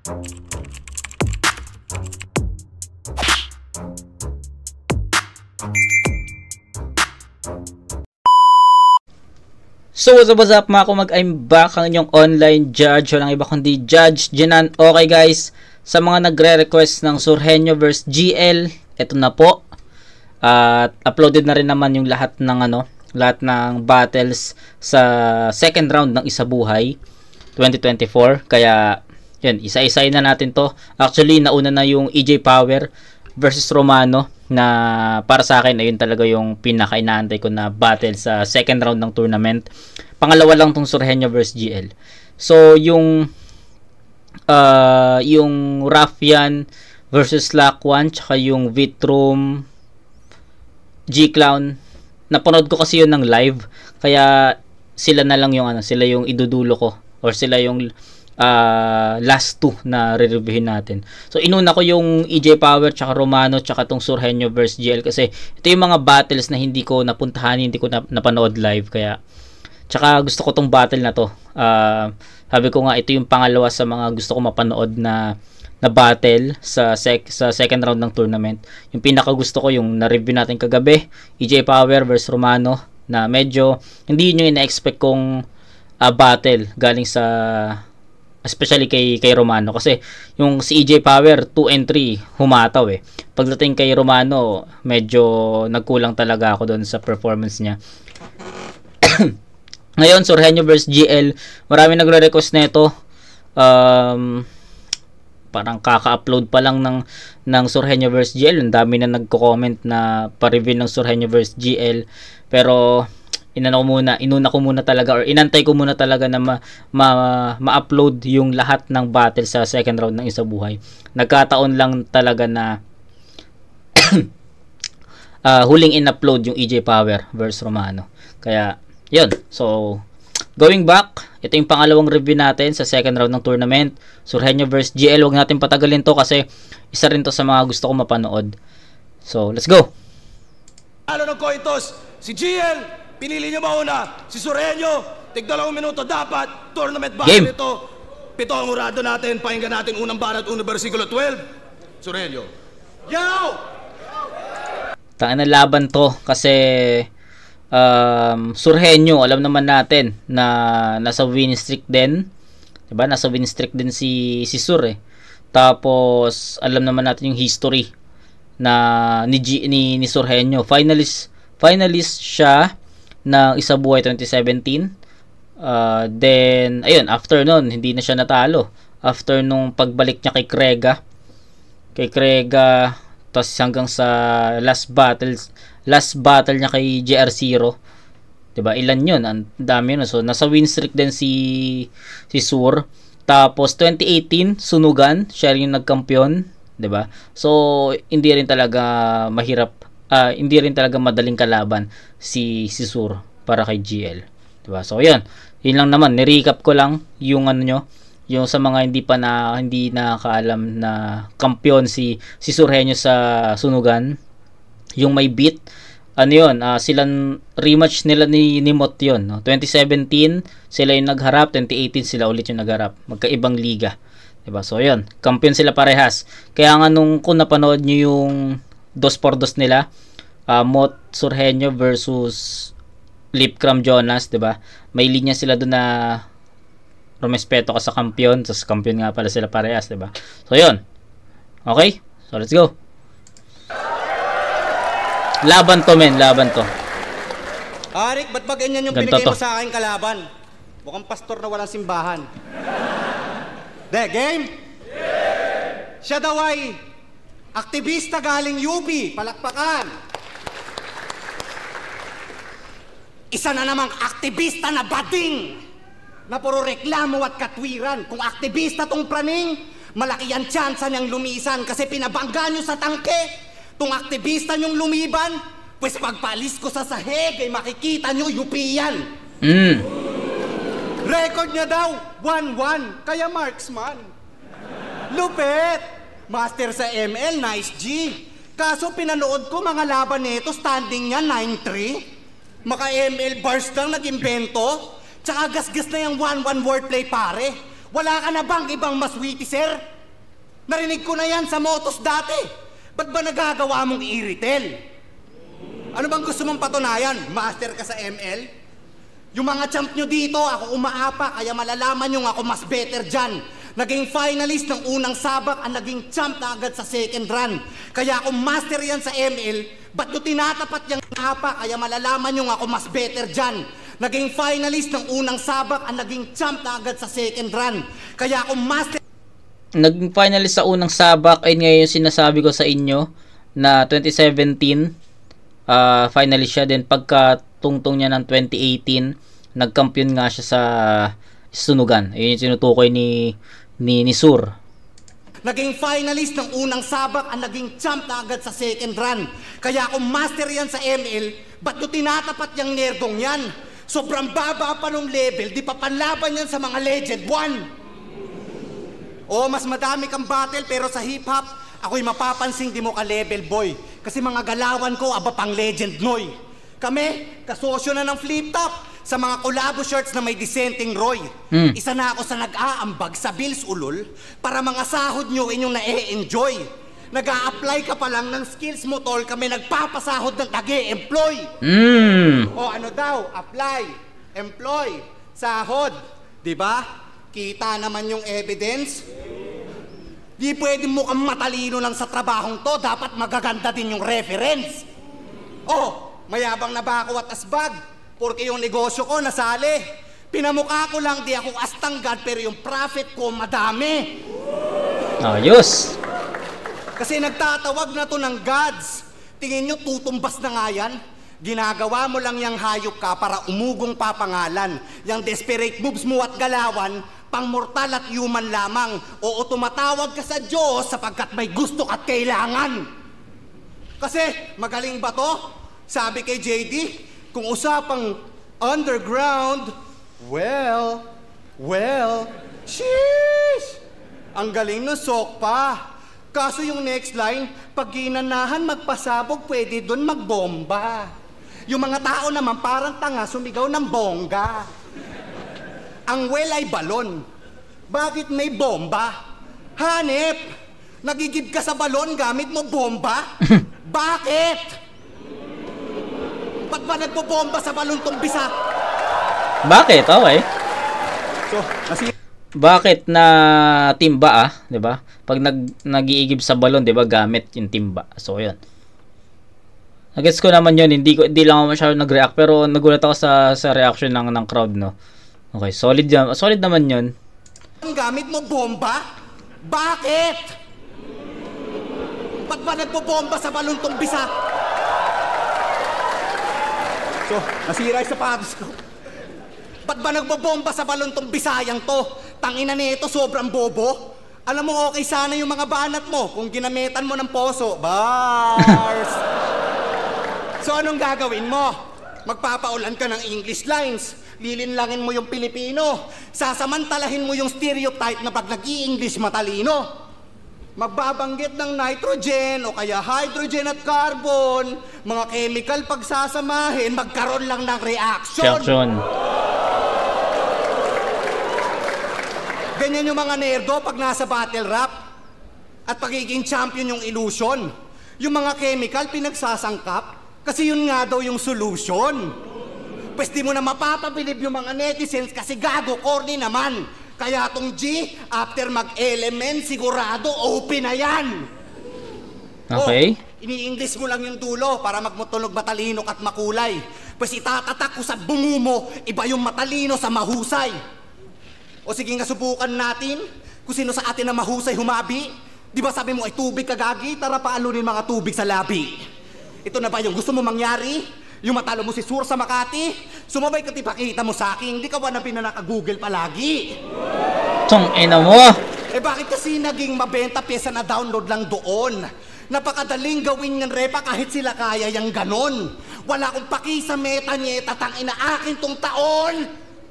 So what's up mga kumag, I'm back, ang inyong online judge, walang iba kundi Judge Jenan. Okay guys, sa mga nagre-request ng Surgenio vs GL, eto na po. At uploaded na rin naman yung lahat ng battles sa second round ng Isa Buhay 2024. Kaya yun, isa-isayin na natin to. Actually, nauna na yung EJ Power versus Romano, na para sa akin ayun talaga yung pinaka-inaantay ko na battle sa second round ng tournament. Pangalawa lang tong Surgenio vs GL. So yung Raffian versus Lakwan tsaka yung Vitrum G-Clown, napanood ko kasi yun ng live, kaya sila na lang yung sila yung idudulo ko, or sila yung last two na re-reviewin natin. So inuna ko yung EJ Power tsaka Romano tsaka tong Surgenio vs GL kasi ito yung mga battles na hindi ko napuntahan, hindi ko napanood live, kaya tsaka gusto ko tong battle na to. Sabi ko nga, ito yung pangalawa sa mga gusto ko mapanood na battle sa second round ng tournament. Yung pinaka gusto ko yung na-review natin kagabi, EJ Power vs Romano, na medyo hindi yun yung ina-expect kong battle galing sa, especially kay Romano, kasi yung si EJ Power 2 and 3 humataw eh. Pagdating kay Romano, medyo nagkulang talaga ako doon sa performance niya. Ngayon, Surgenio vs GL, marami nagre-request nito. Parang kaka-upload pa lang ng Surgenio vs GL, ang dami na nagko-comment na pa-review ng Surgenio vs GL. Pero inuna ko muna talaga, or inantay ko muna talaga na ma-upload yung lahat ng battle sa second round ng Isa Buhay. Nagkataon lang talaga na huling in-upload yung EJ Power versus Romano. Kaya yun, so going back, ito yung pangalawang review natin sa second round ng tournament, Surgenio vs GL. Huwag natin patagalin to kasi isa rin to sa mga gusto ko mapanood. So let's go. Ano ng coin toss? Si GL, pinili nyo mauna. Si Surgenio, tig 2 minuto dapat. Tournament battle ito. 7 ang urado natin. Pakinggan natin unang banat, unang versikulo 12. Surgenio. Yo! Tanga na laban to kasi Surgenio, alam naman natin na nasa win streak din. Diba? Nasa win streak din si Sur eh. Tapos alam naman natin yung history na ni Surgenio. Finalist siya ng Isa Buhay 2017. Then ayun, after nun hindi na siya natalo. After nung pagbalik niya kay Krega, tapos hanggang sa last battle niya kay JR0. 'Di ba? Ilan 'yun? Ang dami 'yun. So nasa win streak din si Sur. Tapos 2018 sunugan, siya rin yung nagkampiyon, 'di ba? So hindi rin talaga mahirap, hindi rin talaga madaling kalaban si Sur para kay GL, 'di ba? So 'yun lang naman, ni-recap ko lang yung yung sa mga hindi nakakaalam na kampiyon si Surgenio sa sunugan, yung may beat. Silang rematch nila ni Mot yun, no? 2017 sila yung nagharap, 2018 sila ulit yung nagharap, magkaibang liga, diba? So yun, kampiyon sila parehas. Kaya nga kung napanood nyo yung 2x2 nila, Mot Surgenio versus Lipcram Jonas, diba? May linya sila doon na rumespeto ka sa kampiyon, tapos kampiyon nga pala sila parehas, diba? So yun, okay, so let's go. Laban to, men. Laban to. Arik, ba't ba ganyan yung ganito binigay mo to sa akin kalaban? Mukhang pastor na walang simbahan. Game? Yeah! Siya daw ay aktivista galing UP. Palakpakan. Isa na namang aktivista na bading na puro reklamo at katwiran. Kung aktivista tong praning, malaki ang tsansa niyang lumisan kasi pinabangga niyo sa tangke. Tung aktivista nyong lumiban, pues pagpalis ko sa sahig ay makikita nyo yupian. Record niya daw 1-1, kaya marksman. Lupet! Master sa ML, nice G. Kaso pinanood ko mga laban nito, standing niya 9-3. Maka ML bars lang nag-imbento. Tsaka gasgas na yung 1-1 wordplay pare. Wala ka na bang ibang mas witty, sir? Narinig ko na yan sa motos dati. Ba't ba nagagawa mong i-retail? Ano bang gusto mong patunayan? Master ka sa ML? Yung mga champ nyo dito, ako umaapa, kaya malalaman nyo ako mas better dyan. Naging finalist ng unang sabak, ang naging champ na agad sa second run. Kaya ako master yan sa ML, ba't nyo tinatapat yung apa, kaya malalaman nyo ako mas better dyan. Naging finalist ng unang sabak, ang naging champ na agad sa second run. Kaya ako master... Naging finalist sa unang sabak ay ngayon sinasabi ko sa inyo na 2017 finalist siya, din pagka tungtong niya ng 2018 nagkampiyon nga siya sa sunugan. Ayun yung tinutukoy ni Sur. Naging finalist ng unang sabak, ang naging champ na agad sa second run. Kaya ako master yan sa ML, ba't nyo tinatapat yung nerdong yan? Sobrang baba pa nung level, di pa panlaban yan sa mga Legend 1. O, mas madami kang battle, pero sa hip-hop, ako'y mapapansing di mo ka-level, boy. Kasi mga galawan ko, aba pang Legend Noy. Kami, kasosyo na ng Flip Top sa mga collabo shirts na may dissenting Roy. Isa na ako sa nag-aambag sa Bills Ulol para mga sahod nyo inyong na-e-enjoy. Nag-a-apply ka pa lang ng skills mo, tol, kami nagpapasahod ng nag-e-employ. O ano daw, apply, employ, sahod, di ba? Kita naman yung evidence. Di pwede mo kang matalino lang sa trabahong to, dapat magaganda din yung reference. Oh, mayabang na ba ako at asbag? Porque yung negosyo ko nasali. Pinamukha ko lang di ako astanggad, pero yung profit ko madami. Ayos. Kasi nagtatawag na to ng gods. Tingin nyo tutumbas na nga yan? Ginagawa mo lang yung hayop ka para umugong papangalan. Yang desperate moves mo at galawan, pang mortal at human lamang. Oo, tumatawag ka sa Diyos sapagkat may gusto at kailangan. Kasi magaling ba to? Sabi kay JD, kung usapang underground, well, sheesh! Ang galing ng sok pa. Kaso yung next line, pag ginanahan magpasabog, pwede doon magbomba. Yung mga tao naman parang tanga, sumigaw ng bongga. Ang well ay balon. Bakit may bomba? Hanep! Nagigib ka sa balon gamit mo bomba? Bakit? Ba't ba nagbobomba sa balon tong bisa? Bakit? Okay. So, bakit na timba 'di ba? Pag nag-iigib sa balon, 'di ba, gamit yung timba. So, 'yun. Nagets ko naman 'yun, hindi lang ako masyadong nag-react, pero nagulat ako sa reaction ng crowd, no. Okay, solid yan. Solid naman 'yun. Gamit mo bomba? Bakit? Ba't ba nagbobomba sa balon tong bisa? So, nasira yung sapatos ko. Ba't ba nagbobomba sa balon tong Bisayang to? Tangina nito, sobrang bobo. Alam mo, okay sana yung mga banat mo kung ginamitan mo ng poso. Bars! So, anong gagawin mo? Magpapaulan ka ng English lines. Lilinlangin mo yung Pilipino. Sasamantalahin mo yung stereotype na pag nag-i-English matalino. Magbabanggit ng nitrogen o kaya hydrogen at carbon. Mga chemical pagsasamahin, magkaroon lang ng reaction. Ganyan yung mga nerdo pag nasa battle rap. At pagiging champion yung illusion. Yung mga chemical pinagsasangkap, kasi yun nga daw yung solution. Pwes di mo na mapapabilib yung mga netizens kasi gago, corny naman. Kaya tong G, after mag-element, sigurado open na yan. Okay. Ini-English mo lang yung dulo para magmutunog matalino at makulay. Pwes itatatak ko sa bungo mo, iba yung matalino sa mahusay. O sige nga, subukan natin kung sino sa atin na mahusay humabi. Di ba sabi mo ay tubig kagagi, tara paalunin mga tubig sa labi. Ito na ba yung gusto mo mangyari? Yung matalo mo si Sur sa Makati, sumabay ka tipakita mo sa akin, hindi ka ba na pinanaka-Google palagi? Tong ina mo! Eh bakit kasi naging mabenta pyesa na download lang doon? Napakadaling gawin ng repa kahit sila kaya yung ganon. Wala akong paki sa meta nyeta, tangina akin tong taon.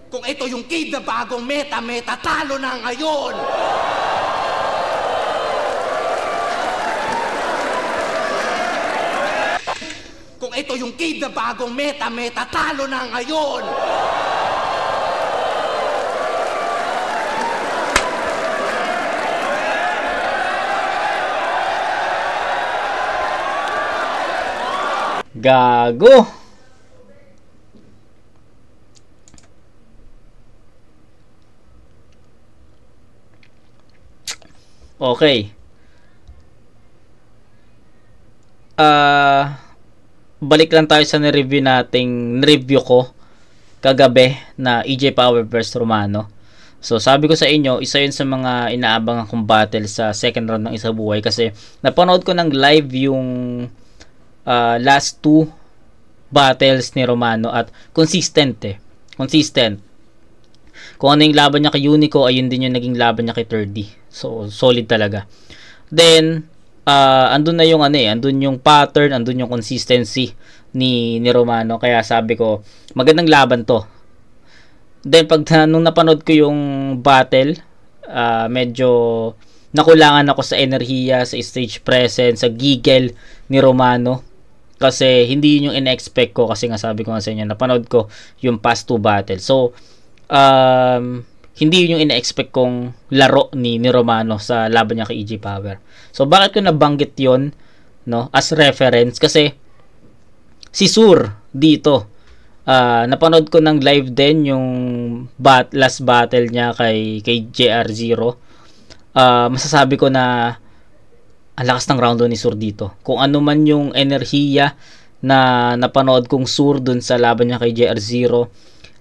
Kung ito yung kid na bagong meta, talo na ngayon. Kung ito yung kid na bagong meta, talo na ngayon. Gago. Okay. Balik lang tayo sa nireview ko kagabi na EJ Power vs Romano. So sabi ko sa inyo, isa yun sa mga inaabangan kong battle sa second round ng Isa Buhay kasi napanood ko ng live yung last two battles ni Romano at consistent. Kung ano yung laban niya kay Unico, ayun din yung naging laban niya kay 30. So solid talaga. Then andun na yung andun yung pattern, andun yung consistency ni Romano, kaya sabi ko magandang laban to. Then nung napanood ko yung battle, medyo nakulangan ako sa enerhiya, sa stage presence, sa giggle ni Romano kasi hindi yun yung in-expect ko kasi nga sabi ko nga sa inyo, napanood ko yung past two battle. So hindi yun yung ina-expect kong laro ni Romano sa laban niya kay EJ Power. So bakit ko nabanggit yun, no, as reference? Kasi si Sur dito, napanood ko ng live din yung last battle niya kay JR0. Masasabi ko na ang lakas ng round ni Sur dito. Kung ano man yung enerhiya na napanood kong Sur dun sa laban niya kay JR0,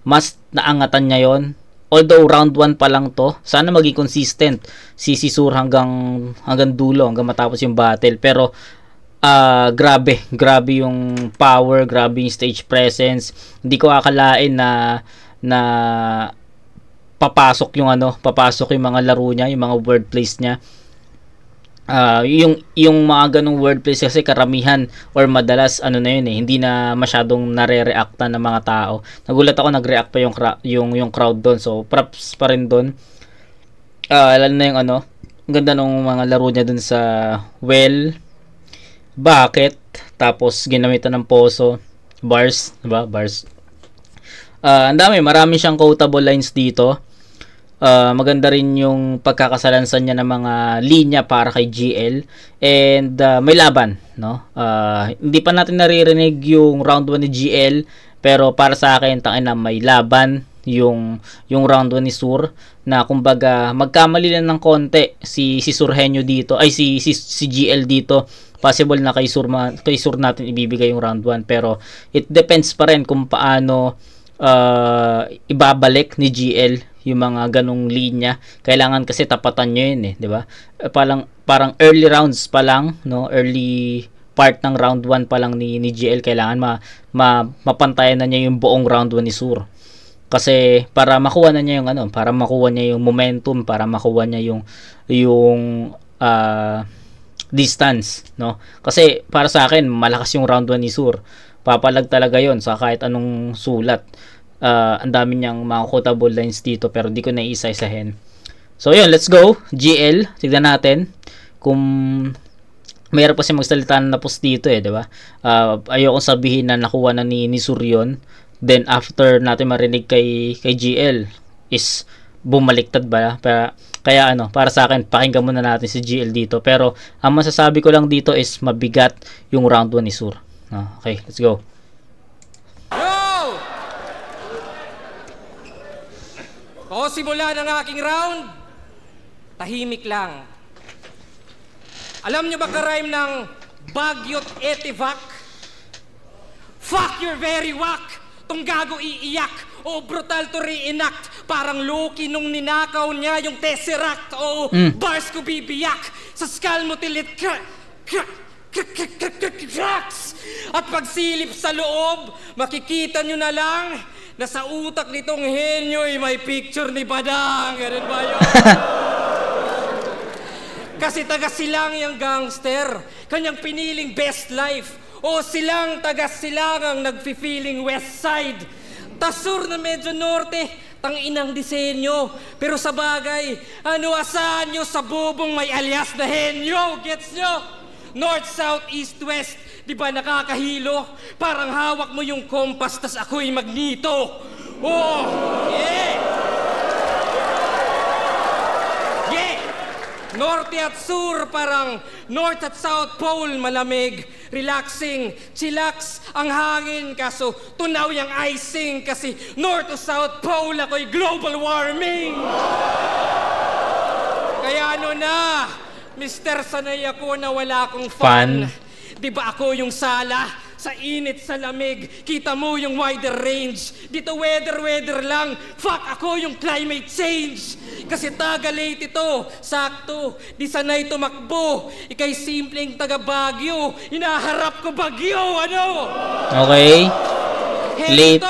mas naangatan niya yon. Although round 1 pa lang to, sana maging consistent si Sur hanggang dulo, hanggang matapos yung battle. Pero grabe yung power, grabe yung stage presence. Hindi ko akalain na papasok yung mga laro niya, yung mga word plays niya. Yung mga ganong word plays kasi karamihan or madalas hindi na masyadong nare-reacta ng mga tao. Nagulat ako, nag-react pa yung crowd doon. So props pa rin doon. Lalo na yung ang ganda ng mga laro niya doon sa bucket, tapos ginamitan ng poso, bars, diba? Bars. Marami siyang quotable lines dito. Maganda rin yung pagkakasalansan niya ng mga linya para kay GL, and may laban, no? Hindi pa natin naririnig yung round 1 ni GL, pero para sa akin may laban yung round 1 ni Sur, na kumbaga magkamali lang ng konti si Surhenyo dito, ay si GL dito, possible na kay Sur natin ibibigay yung round 1, pero it depends pa rin kung paano ibabalik ni GL yung mga ganong linya. Kailangan kasi tapatan nyo yun, di ba? Parang early rounds pa lang, no? Early part ng round 1 pa lang ni GL, kailangan mapantayan na niya yung buong round 1 ni Sur. Kasi para makuha na niya yung para makuha niya yung momentum, para makuha niya yung distance, no? Kasi para sa akin malakas yung round 1 ni Sur. Papalag talaga yon sa kahit anong sulat. Ang dami niyang mga quotable lines dito, pero di ko na isa-isahin. So yun, let's go GL. Tignan natin kung mayroon pa siya magsalita na post dito, di ba? Ayokong sabihin na nakuha na ni Sur yun, then after natin marinig kay GL is bumaliktad ba? Kaya para sa akin, pakinggan muna natin si GL dito. Pero ang masasabi ko lang dito is mabigat yung round 1 ni Sur. Okay, let's go. O simula ng aking round, tahimik lang. Alam nyo ba ka-rhyme ng bagyot etivac? Fuck your very whack! Tong gago iiyak o brutal to reenact. Parang Loki nung ninakaw niya yung Tesseract. O bars ko bibiyak sa skull mo tilit cracks. At pagsilip sa loob, makikita nyo na lang na sa utak nitong henyo'y may picture ni Badang. Ganun ba yun? Kasi taga-silang yung gangster, kanyang piniling best life. O silang taga-silangang nagfi-feeling west side. Tasur na medyo norte, tang-inang disenyo. Pero sa bagay, asahan nyo sa bubong may alias na henyo? Gets nyo? North, South, East, West. Di ba nakakahilo? Parang hawak mo yung kompas, tas ako'y magnito. Oh, yeah! Yeah! Norte at Sur parang North at South Pole, malamig, relaxing, chillax ang hangin, kaso tunaw yung icing kasi North to South Pole ako'y global warming. Kaya ano na, Mr. Sanay ako na wala akong fun. Di ba ako yung sala? Sa init, sa lamig, kita mo yung wider range. Dito weather lang. Fuck ako yung climate change. Kasi taga late ito, sakto. Di sanay tumakbo. Ika'y simpleng taga Baguio. Hinaharap ko Bagyo, ano? Okay. Late.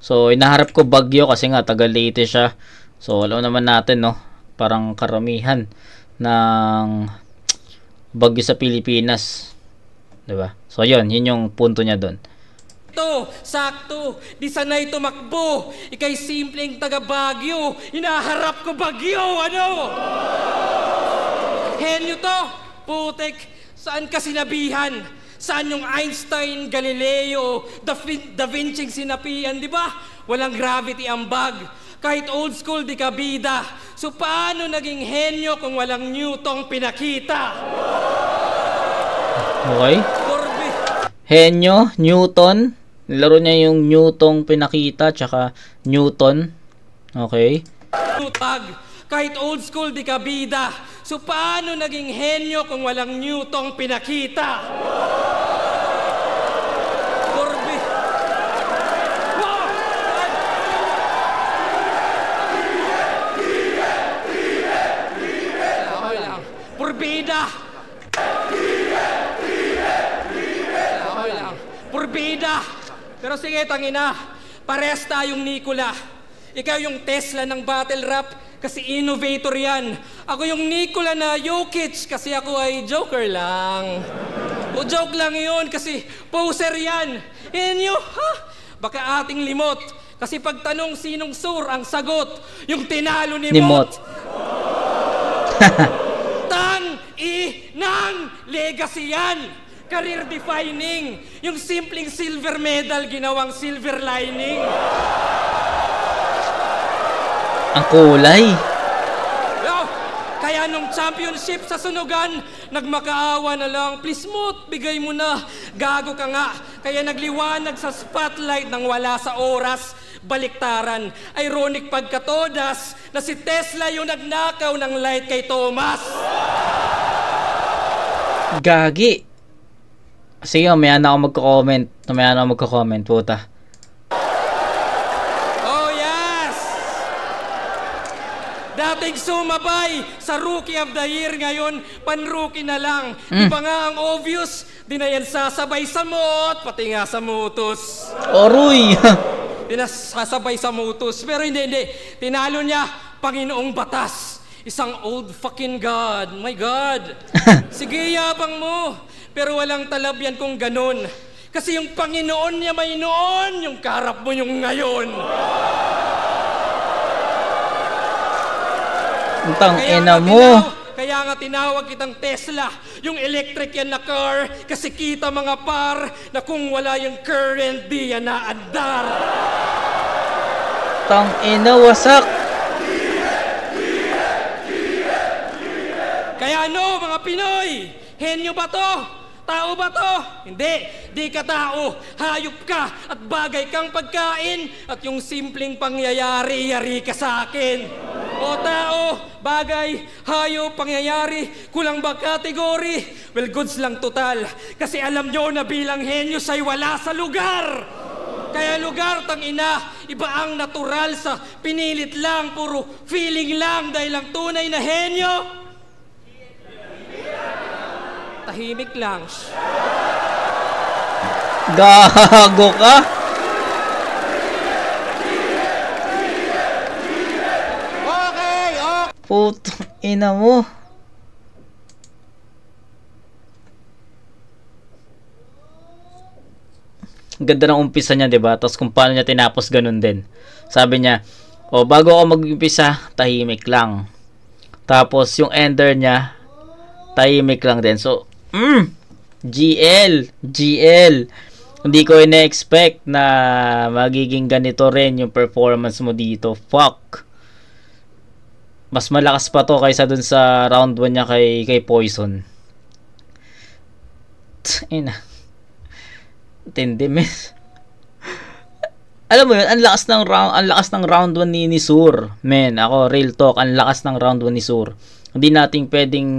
So, hinaharap ko Bagyo kasi nga taga Leyte siya. So, alam naman natin, no? Parang karamihan ng bagyo sa Pilipinas. Diba? So, yun yung punto niya doon. Ito, sakto, di sanay tumakbo. Ika'y simpleng taga Baguio. Hinaharap ko Bagyo, ano? Henyo to, putek, saan ka sinabihan? Saan yung Einstein, Galileo, Da Vinci sinapian, di ba? Walang gravity ang bag. Kahit old school, di ka bida. So, paano naging henyo kung walang Newton pinakita? Okay. Henyo, Newton. Nilaro niya yung Newton pinakita, tsaka Newton. Okay. Tag. Kahit old school, di ka bida. So, paano naging henyo kung walang Newton pinakita? Purbida! Purbida! Pero sige, tangina, pares tayong Nikola. Ikaw yung Tesla ng battle rap kasi innovator yan. Ako yung Nikola na Jokic kasi ako ay joker lang. O joke lang yun kasi poser yan. Inyo, ha? Baka ating limot. Kasi pagtanong sinong Sur ang sagot, yung tinalo ni Mot. Tang-i-nang legacy yan. Career defining. Yung simpleng silver medal ginawang silver lining. Ang kulay. Kaya nung championship sa sunugan, nagmakaawa na lang, please Mot, bigay mo na. Gago ka nga. Kaya nagliwanag sa spotlight nang wala sa oras. Baliktaran. Ironic pagkatodas na si Tesla yung nagnakaw ng light kay Thomas. Gagi. Sige, mamaya na ako magko-comment. Puta. Oh yes! Dating sumabay sa Rookie of the Year, ngayon pan-rookie na lang. Iba nga ang obvious, di na yan sasabay sa Mot, pati nga sa Mutos. Oroy! Di na sasabay sa Mutos. Pero hindi. Tinalo niya, Panginoong Batas. Isang old fucking God. My God. Sige, yabang mo. Pero walang talab yan kung ganun. Kasi yung Panginoon niya may noon, yung karap mo yung ngayon. Utang ina mo. Kaya nga tinawag kitang Tesla, yung electric yan na car, kasi kita mga par na kung wala yung current, di yan naandar. Utang ina, wasak. Kaya ano, mga Pinoy, henyo ba to? Tao ba to? Hindi, di ka tao. Hayop ka at bagay kang pagkain at yung simpleng pangyayari, yari ka sa akin. O tao, bagay, hayop, pangyayari, kulang ba kategory? Well, goods lang total. Kasi alam nyo na bilang henyo siya'y wala sa lugar. Kaya lugar, tangina, iba ang natural sa pinilit lang, puro feeling lang dahil ang tunay na henyo. Tahimik lang. Gago ka? Okay. Putang ina mo. Ganda ng umpisa niya, 'di ba? Tapos kung paano niya tinapos, ganun din. Sabi niya, bago ako mag-umpisa, tahimik lang. Tapos yung ender niya, tahimik lang din. So, GL. Hindi ko ina-expect na magiging ganito rin yung performance mo dito. Fuck. Mas malakas pa to kaysa dun sa round 1 niya kay Poison. Ina. Tindi, men. Alam mo yun, ang lakas ng round 1 ni Sur. Men, ako real talk, ang lakas ng round 1 ni Sur. Hindi nating pwedeng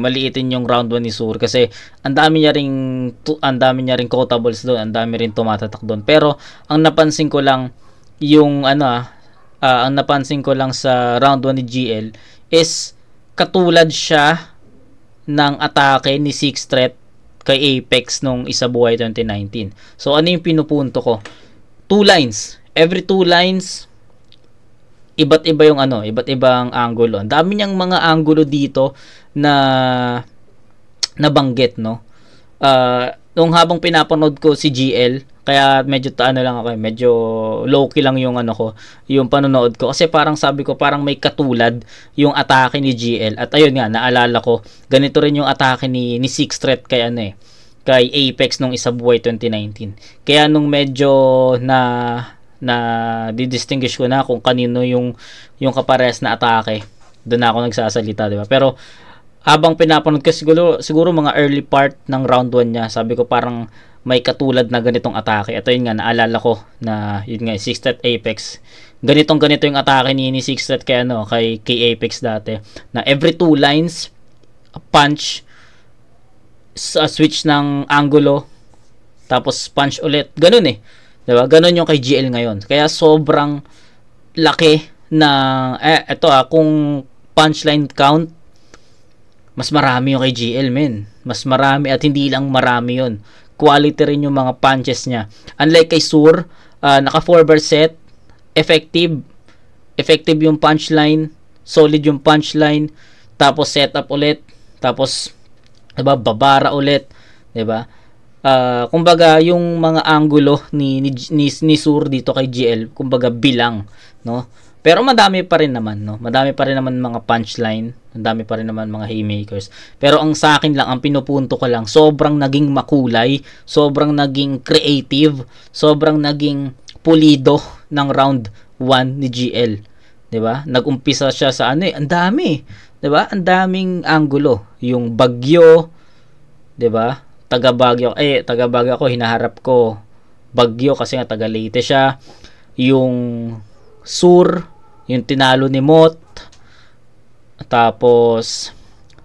maliitin yung round 1 ni Sur kasi ang dami niya ring quotables doon, ang dami rin tumatatak doon. Pero ang napansin ko lang yung ang napansin ko lang sa round 1 ni GL is katulad siya ng atake ni Six Threat kay Apex nung Isa Buhay 2019. So ano yung pinupunto ko? 2 lines. Every 2 lines, iba't iba yung iba't ibang angulo. Ang dami niyang mga angulo dito na nabanggit, no? Nung habang pinapanood ko si GL, kaya medyo medyo low-key lang yung yung panonood ko kasi parang sabi ko parang may katulad yung atake ni GL. At ayun nga, naalala ko, ganito rin yung atake ni Six Threat kay kay Apex nung Isa Buhay 2019. Kaya nung medyo na di-distinguish ko na kung kanino yung kaparehas na atake, doon ako nagsasalita, di ba? Pero habang pinapanood ko siguro mga early part ng round 1 niya, sabi ko parang may katulad na ganitong atake. Ito yun nga, naalala ko na yun nga, Six Threat Apex. Ganito yung atake ni Six Threat kay Apex dati. Na every 2 lines, punch, switch ng angulo, tapos punch ulit. Ganun eh. Diba? Ganun yung kay GL ngayon. Kaya sobrang laki na, kung punchline count, mas marami yung kay GL, men. Mas marami at hindi lang marami yun. Quality rin yung mga punches niya. Unlike kay Sur, naka 4-bar set, effective yung punchline, solid yung punchline, tapos setup ulit, tapos diba, babara ulit, diba? Kumbaga yung mga angulo ni Sur dito kay GL, kumbaga bilang, no? Pero madami pa rin naman, no? Madami pa rin naman mga punchline, madami pa rin naman mga haymakers. Pero ang sa akin lang, ang pinupunto ko lang, sobrang naging makulay, sobrang naging creative, sobrang naging pulido ng round 1 ni GL. 'Di ba? Nag-umpisa siya sa ang dami, 'di ba? Ang daming angulo, yung Bagyo, 'di ba? Taga Bagyo ako, hinaharap ko Bagyo kasi nga taga Leyte siya. Yung Sur, yung tinalo ni Mot, tapos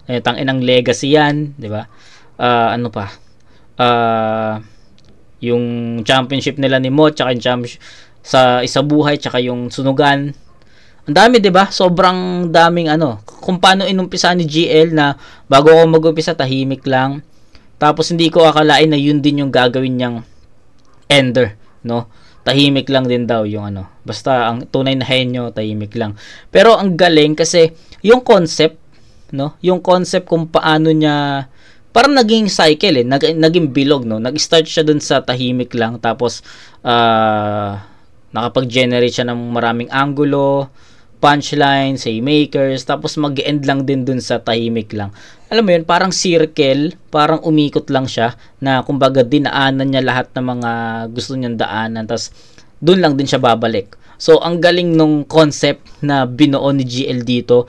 tanginang legacy yan, di ba? Ano pa? Yung championship nila ni Mot, tsaka yung championship sa Isa Buhay, tsaka yung Sunugan. Ang dami, di ba? Sobrang daming kung paano inumpisa ni GL na bago ako mag-umpisa, tahimik lang. Tapos hindi ko akalain na yun din yung gagawin niyang ender, no? Tahimik lang din daw yung basta ang tunay na henyo, tahimik lang. Pero ang galing kasi yung concept, no? Yung concept kung paano niya parang naging cycle naging bilog, no? Nag-start siya dun sa tahimik lang, tapos nakapag-generate siya ng maraming angulo, punchlines, haymakers, tapos mag-end lang din dun sa tahimik lang. Alam mo yun, parang circle, parang umikot lang siya na kumbaga dinaanan niya lahat ng mga gusto niyang daanan, tapos dun lang din siya babalik. So ang galing nung concept na binuo ni GL dito,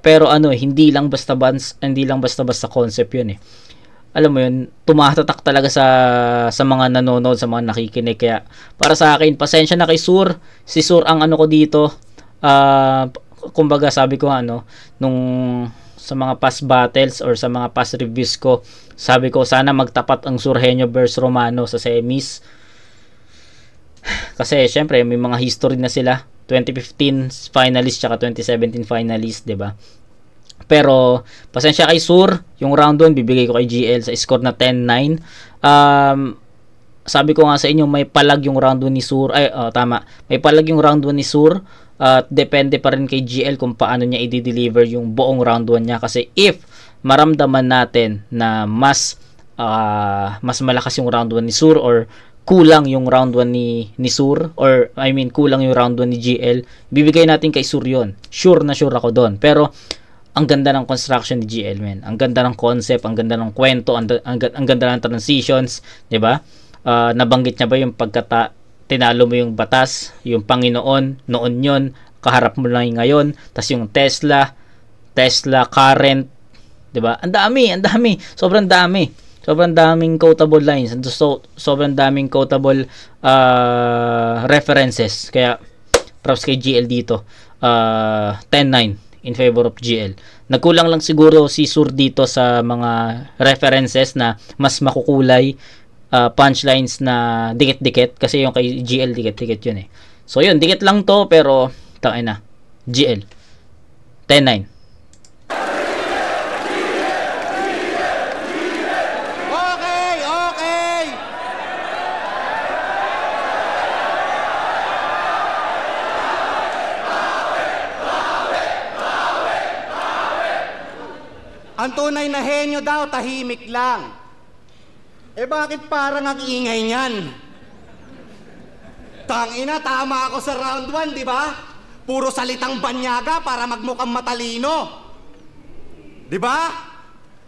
pero hindi lang basta concept yun eh. Alam mo yun, tumatatak talaga sa mga nanonood, sa mga nakikinig. Kaya para sa akin, pasensya na kay Sur. Si Sur ang ko dito, kumbaga sabi ko nung sa mga past battles or sa mga past reviews ko, sabi ko sana magtapat ang Surhenyo versus Romano sa semis. Kasi syempre may mga history na sila, 2015 finalist tsaka 2017 finalist, 'di ba? Pero pasensya kay Sur, yung round 1 bibigay ko kay GL sa score na 10-9. Sabi ko nga sa inyo, may palag yung round 1 ni Sur. Tama. May palag yung round 1 ni Sur. Depende pa rin kay GL kung paano niya i-deliver yung buong round 1 niya. Kasi if maramdaman natin na mas malakas yung round 1 ni Sur or kulang yung round 1 ni Sur, or I mean kulang yung round 1 ni GL, bibigay natin kay Sur yun. Sure na sure ako doon. Pero ang ganda ng construction ni GL, man. Ang ganda ng concept, ang ganda ng kwento, ang ganda ng transitions, 'di ba? Nabanggit niya ba yung tinalo mo yung batas, yung Panginoon, noon yon, kaharap mo lang yung ngayon, tas yung Tesla current, 'di ba? Ang dami, sobrang daming quotable lines, sobrang daming quotable references. Kaya props kay GL dito. 10-9 in favor of GL. Nagkulang lang siguro si Sur dito sa mga references na mas makukulay, punchlines na dikit-dikit, kasi yung kay GL dikit-dikit yun eh. So yun, dikit lang to, pero tangay na. GL 10-9. Okay. Ang tunay na henyo daw, tahimik lang. Eh bakit parang ang ingay niyan? Tangina, tama ako sa round 1, di ba? Puro salitang banyaga para magmukhang matalino. Di ba?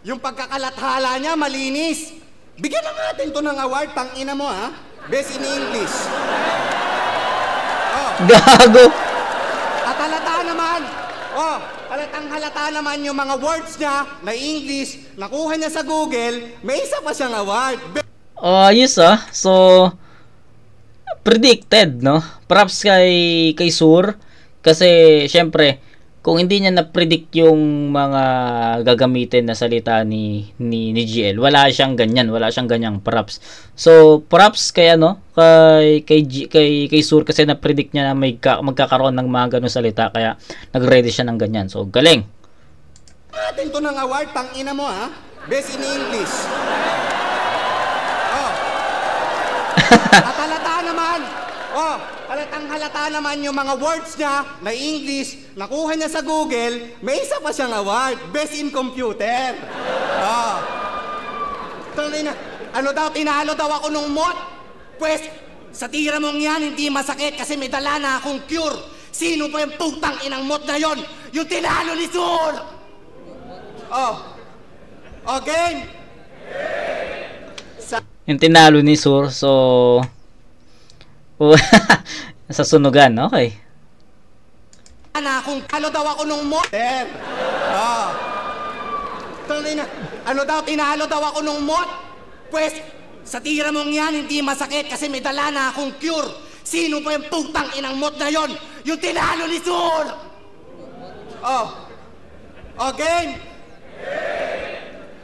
Yung pagkakalathala niya, malinis. Bigyan na natin to ng award, tangina mo ha? Best in English. Oh. Gago. At halata naman, halata naman yung mga words niya na English, nakuha niya sa Google, may isa pa siyang award. Ayos So, predicted, no? Props kay Sur. Kasi, syempre, kung hindi niya na-predict yung mga gagamitin na salita ni GL, wala siyang ganyang props. So, props kay kay Sur, kasi na-predict niya na magkakaroon ng mga ganung salita, kaya nag-ready siya ng ganyan. So, galing. Atin to ng award, tangina mo ha? Best in English. Oh. At halata naman yung mga words niya na English, nakuha niya sa Google, may isa pa siyang award, Best in Computer. Oh. Tinalo daw ako nung mod? Pues, sa tira mong yan, hindi masakit kasi may dala na akong cure. Sino pa yung putang inang mod na yon? Yung tinalo ni Sur! Okay? Yung tinalo ni Sur, so... sa sunugan, okay. Tinalo daw ako nung mod? Tinalo daw ako nung mod? Pues, sa tira mong yan, hindi masakit kasi may dala na akong cure. Sino pa yung putang inang mod na yon? Yung tinalo ni Sur! Okay?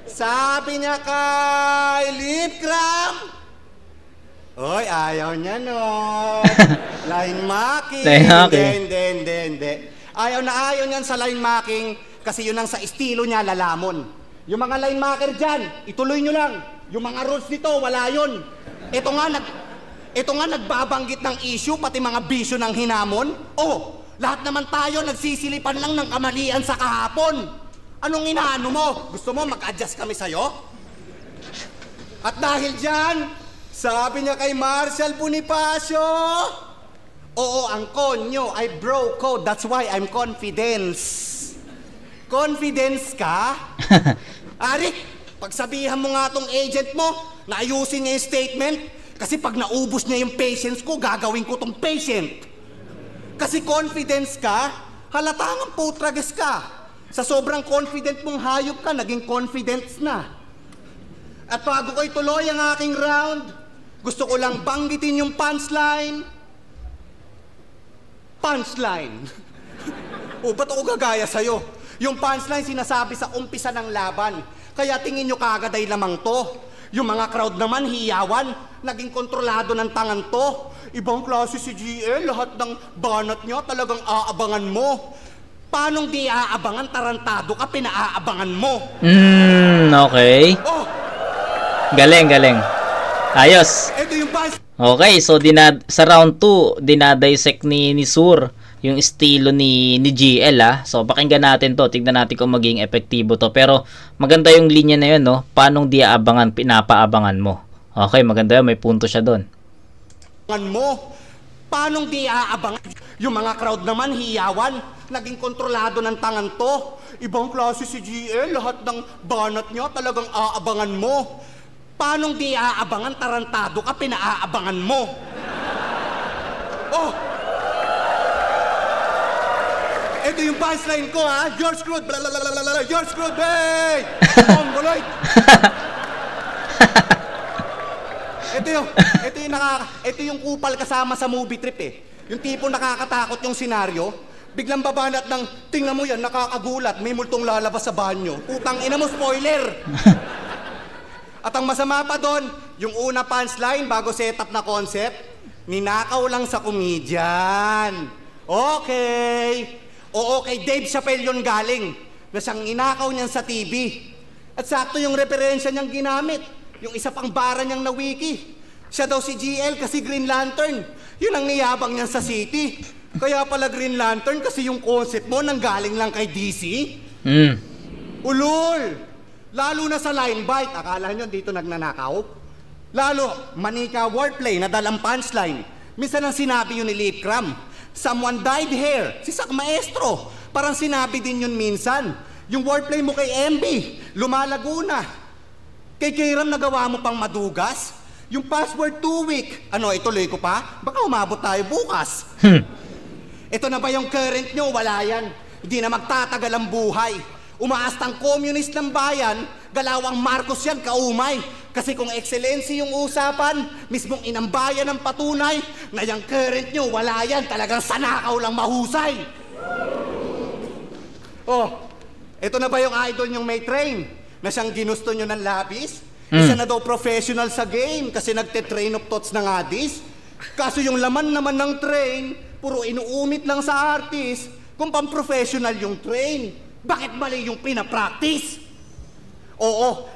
Sabi niya kay Lip Cram, oy, ayaw niya no. Line marking. Hindi. Ayaw niyan sa line marking kasi yun ang sa estilo niya, lalamon. Yung mga line marker dyan, ituloy nyo lang. Yung mga rules nito, wala yun. Ito nga nagbabanggit ng issue, pati mga bisyo ng hinamon. Lahat naman tayo nagsisilipan lang ng kamalian sa kahapon. Anong inaano mo? Gusto mo mag-adjust kami sa'yo? At dahil dyan, sabi niya kay Marshall Bonifacio, oo, ang konyo ay bro code. That's why I'm confidence. Confidence ka? Arik, pagsabihan mo nga tong agent mo na ayusin niya yung statement, kasi pag naubos niya yung patience ko, gagawin ko tong patient. Kasi confidence ka, halatang putrages ka. Sa sobrang confident mong hayop ka, naging confidence na. At bago ko ituloy ang aking round, gusto ko lang banggitin yung punchline. Punchline. Ba't ako gagaya sa'yo? Yung punchline sinasabi sa umpisa ng laban. Kaya tingin nyo kagad ay lamang to. Yung mga crowd naman, hiyawan. Naging kontrolado ng tangan to. Ibang klase si GL, lahat ng banat niya talagang aabangan mo. Paanong di aabangan, tarantado ka, pinaaabangan mo? Okay. Galing. Ayos. Ito yung okay, so sa round 2, dinadissect ni Sur yung estilo ni GL So pakinggan natin to, tignan natin kung maging epektibo to. Pero maganda yung linya na yun, no? Paanong di aabangan, pinapaabangan mo. Okay, maganda yun, may punto siya doon. Mo, paanong di aabangan? Yung mga crowd naman, hiyawan. Naging kontrolado ng tangan to. Ibang klase si GL, lahat ng banat niya talagang aabangan mo. Paanong di aabangan, tarantado ka, pinaaabangan mo. Ito yung punchline ko, ha? You're screwed, blablabla, you're screwed, hey! Mongoloid! Ito yung kupal kasama sa movie trip, eh. Yung tipong nakakatakot yung senaryo, biglang babanat ng, tingnan mo yan, nakakagulat, may multong lalabas sa banyo. Putang ina mo, spoiler! At ang masama pa doon, yung una punchline bago setup na concept, ninakaw lang sa comedian. Okay. Oo, kay Dave Chappelle yun galing, na siyang inakaw niyan sa TV. At sakto yung referensya niyang ginamit, yung isa pang bara niyang na wiki. Siya daw si GL kasi Green Lantern. Yun ang niyabang niyan sa city. Kaya pala Green Lantern kasi yung concept mo nanggaling lang kay DC. Ulol! Lalo na sa Limebite, akala nyo dito nagnanakaw? Lalo, manika wordplay na dalang punchline. Minsan ang sinabi yun ni Lip Cram, someone dyed here, si Sak Maestro. Parang sinabi din yun minsan. Yung wordplay mo kay MB, lumalago na. Kay Kiram nagawa mo pang madugas. Yung password 2 week, ano, ituloy ko pa? Baka umabot tayo bukas. Ito na ba yung current nyo? Wala yan. Hindi na magtatagal ang buhay. Umaastang communist ng bayan, galawang Marcos yan, kaumay. Kasi kung excellency yung usapan, mismong inambayan ng patunay, na yung current nyo, wala yan. Talagang sanakaw lang mahusay. Oh, ito na ba yung idol nyong may train? Na siyang ginusto nyo ng labis? Isa na daw professional sa game kasi nagte-train of thoughts ng adis. Kaso yung laman naman ng train, puro inuumit lang sa artist kung pang-professional yung train. Bakit mali yung pinapractice? Oo,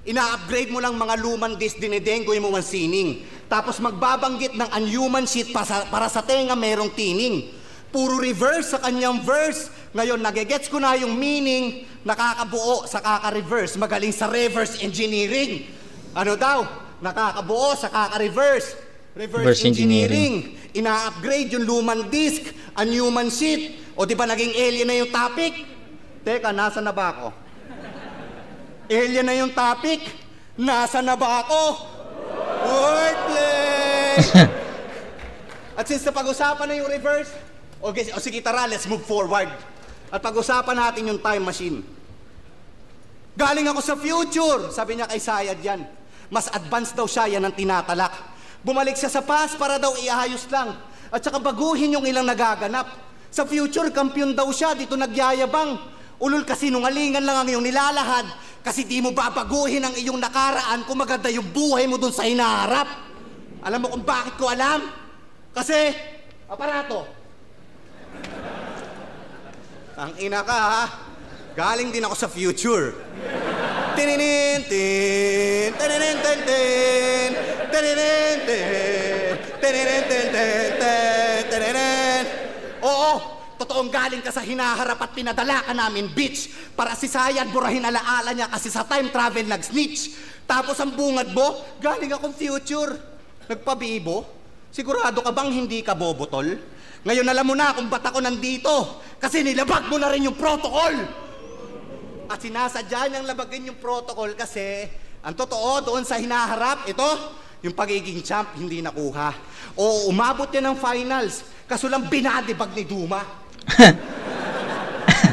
ina-upgrade mo lang mga lumang disc, dinedenggoy mo ang sining. Tapos magbabanggit ng unhuman shit para sa tenga merong tining. Puro reverse sa kanyang verse. Ngayon, nagegets ko na yung meaning, nakakabuo sa kaka-reverse, magaling sa reverse engineering. Ano daw? Nakakabuo sa kaka-reverse. Reverse engineering. Ina-upgrade yung lumang disc, unhuman shit. O di ba naging alien na yung topic? Teka, nasa na ba ako? Alien na yung topic? Nasa na ba ako? Wordplay! At since napag-usapan na yung reverse, okay, sige tara, let's move forward. At pag-usapan natin yung time machine. Galing ako sa future, sabi niya kay Sayad yan. Mas advanced daw siya, yan ang tinatalak. Bumalik siya sa past para daw iayos lang. At saka baguhin yung ilang nagaganap. Sa future, kampiyon daw siya, dito nagyayabang. Ulol kasi nungalingan lang ang iyong nilalahad. Kasi di mo babaguhin ang iyong nakaraan kung maganda yung buhay mo dun sa hinaharap. Alam mo kung bakit ko alam? Kasi, aparato. Ang ina ka, ha? Galing din ako sa future. Tininin, tin, tininin, tin, tin, tininin, tin, tininin, tin, tin, tin, tininin. Oo, totoong galing ka sa hinaharap at pinadala ka namin, bitch. Para si Sayad burahin alaala niya kasi sa time travel nag-snitch. Tapos ang bungad mo, galing akong future. Nagpabibo? Sigurado ka bang hindi ka bobotol? Ngayon alam mo na kung ba't ako nandito. Kasi nilabag mo na rin yung protocol. At sinasadya niyang labagin yung protocol kasi ang totoo doon sa hinaharap, ito, yung pagiging champ hindi nakuha. O umabot yan ng finals, kaso lang binadibag ni Duma.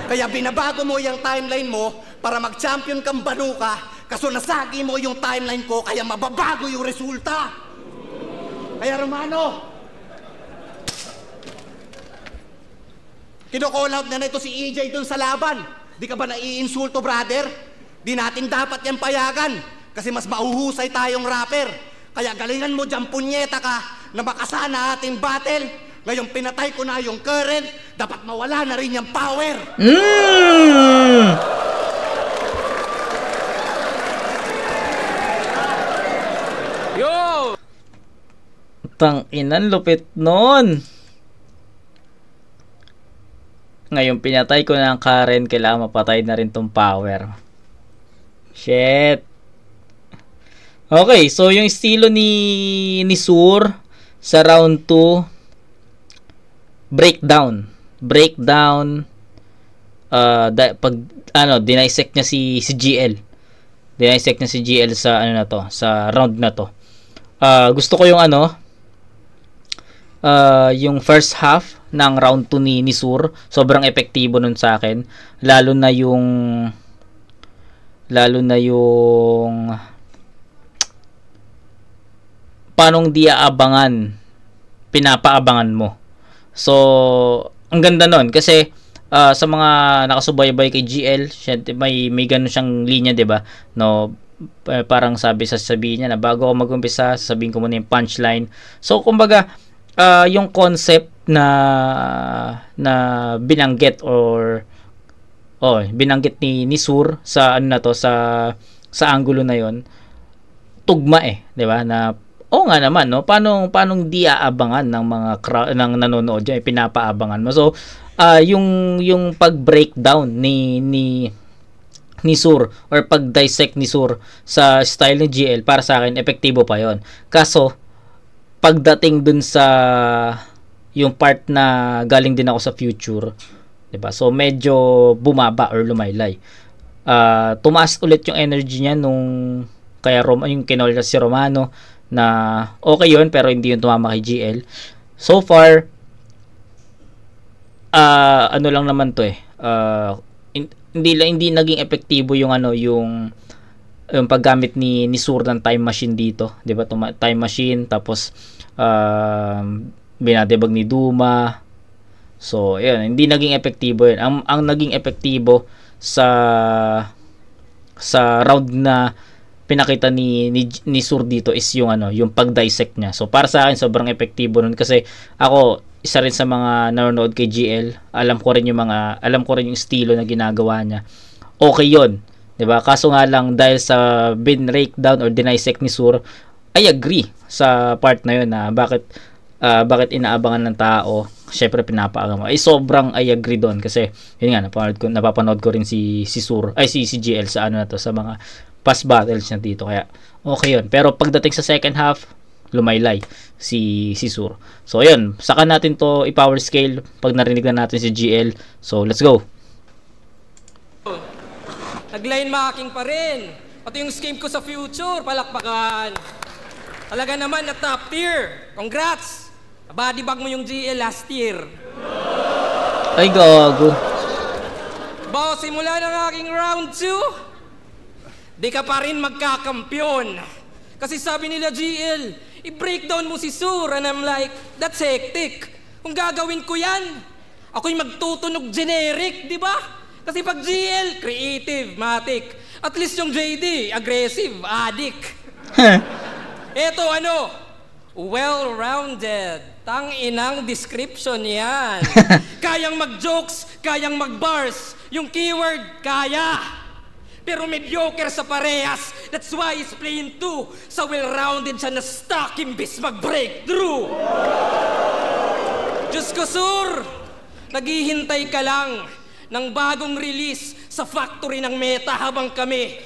Kaya binabago mo yung timeline mo para mag-champion kang banuka, kaso nasagi mo yung timeline ko kaya mababago yung resulta. Kaya Romano, kino-call out na ito si EJ dun sa laban. Di ka ba naiinsulto, brother? Di natin dapat yan payagan. Kasi mas mauhusay tayong rapper. Kaya galingan mo dyan, punyeta ka, na makasana ating battle. Ngayon pinatay ko na yung current, dapat mawala na rin yung power. Yo! Tang inan, lupit nun. Ngayon pinatay ko na ang Karen, kailangan mapatay na rin tong power. Shit. Okay, so yung estilo ni Sur sa round 2, breakdown pag dinisect niya si GL. Dinisect niya si GL sa sa round na to. Gusto ko yung yung first half ng round 2 ni Sur. Sobrang epektibo nun sa akin. Lalo na yung paanong di aabangan, pinapaabangan mo. So, ang ganda nun kasi sa mga nakasubaybay kay GL, may ganun siyang linya, 'di ba? No, parang sasabihin niya na bago ako mag-umpisa, sasabihin ko muna yung punchline. So, kumbaga, yung concept na binanggit binanggit ni Sur sa ano na to, sa angulo na yon, tugma 'di ba? Na nga naman, no, paano di aabangan ng mga ng nanonood diyan, pinapaabangan mo. So yung pag-breakdown ni Sur or pag-dissect ni Sur sa style ni GL, para sa akin epektibo pa yon. Kaso pagdating dun sa yung part na galing din ako sa future, diba? So medyo bumaba or lumaylay. Tumaas ulit yung energy niya nung yung kinol si Romano, na okay yun pero hindi yun tumama kay GL. So far ano lang naman to hindi naging epektibo yung paggamit ni Sur ng time machine dito, 'di ba? Time machine, tapos binadebag ni Duma. So, ayun, hindi naging epektibo yun. Ang naging epektibo sa round na pinakita ni Sur dito is yung pag-dissect niya. So, para sa akin, sobrang epektibo nun kasi ako, isa rin sa mga nanonood kay GL, alam ko rin yung estilo na ginagawa niya. Okay yun, 'di ba? Kaso nga lang, dahil sa breakdown or dissect ni Sur, I agree sa part na yun na bakit inaabangan ng tao, syempre pinapaabangan mo. Sobrang I agree doon kasi yun nga, napapanood ko rin si Sur, si GL sa sa mga past battles niya dito, kaya okay yun. Pero pagdating sa second half, lumaylay si Sur. So ayun, saka natin to i-power scale pag narinig na natin si GL. So let's go. Nag-line marking pa rin. Pati yung scheme ko sa future, palakpakan. Talaga naman na top tier. Congrats! Body bag mo yung GL last year. Ay, gago. Bago simula ng aking round 2, di ka pa rin magkakampyon. Kasi sabi nila GL, i-breakdown mo si Sur, and I'm like, that's hectic. Kung gagawin ko yan, ako'y magtutunog generic, di ba? Kasi pag GL, creative, matic. At least yung JD, aggressive, addict. Eto well-rounded. Tang-inang description yan. Kayang mag-jokes, kayang mag-bars. Yung keyword, kaya. Pero mediocre sa parehas. That's why he's playing 2. Sa well-rounded siya na stuck imbis mag-breakthrough. Diyos ko, Sur, naghihintay ka lang ng bagong release sa factory ng Meta habang kami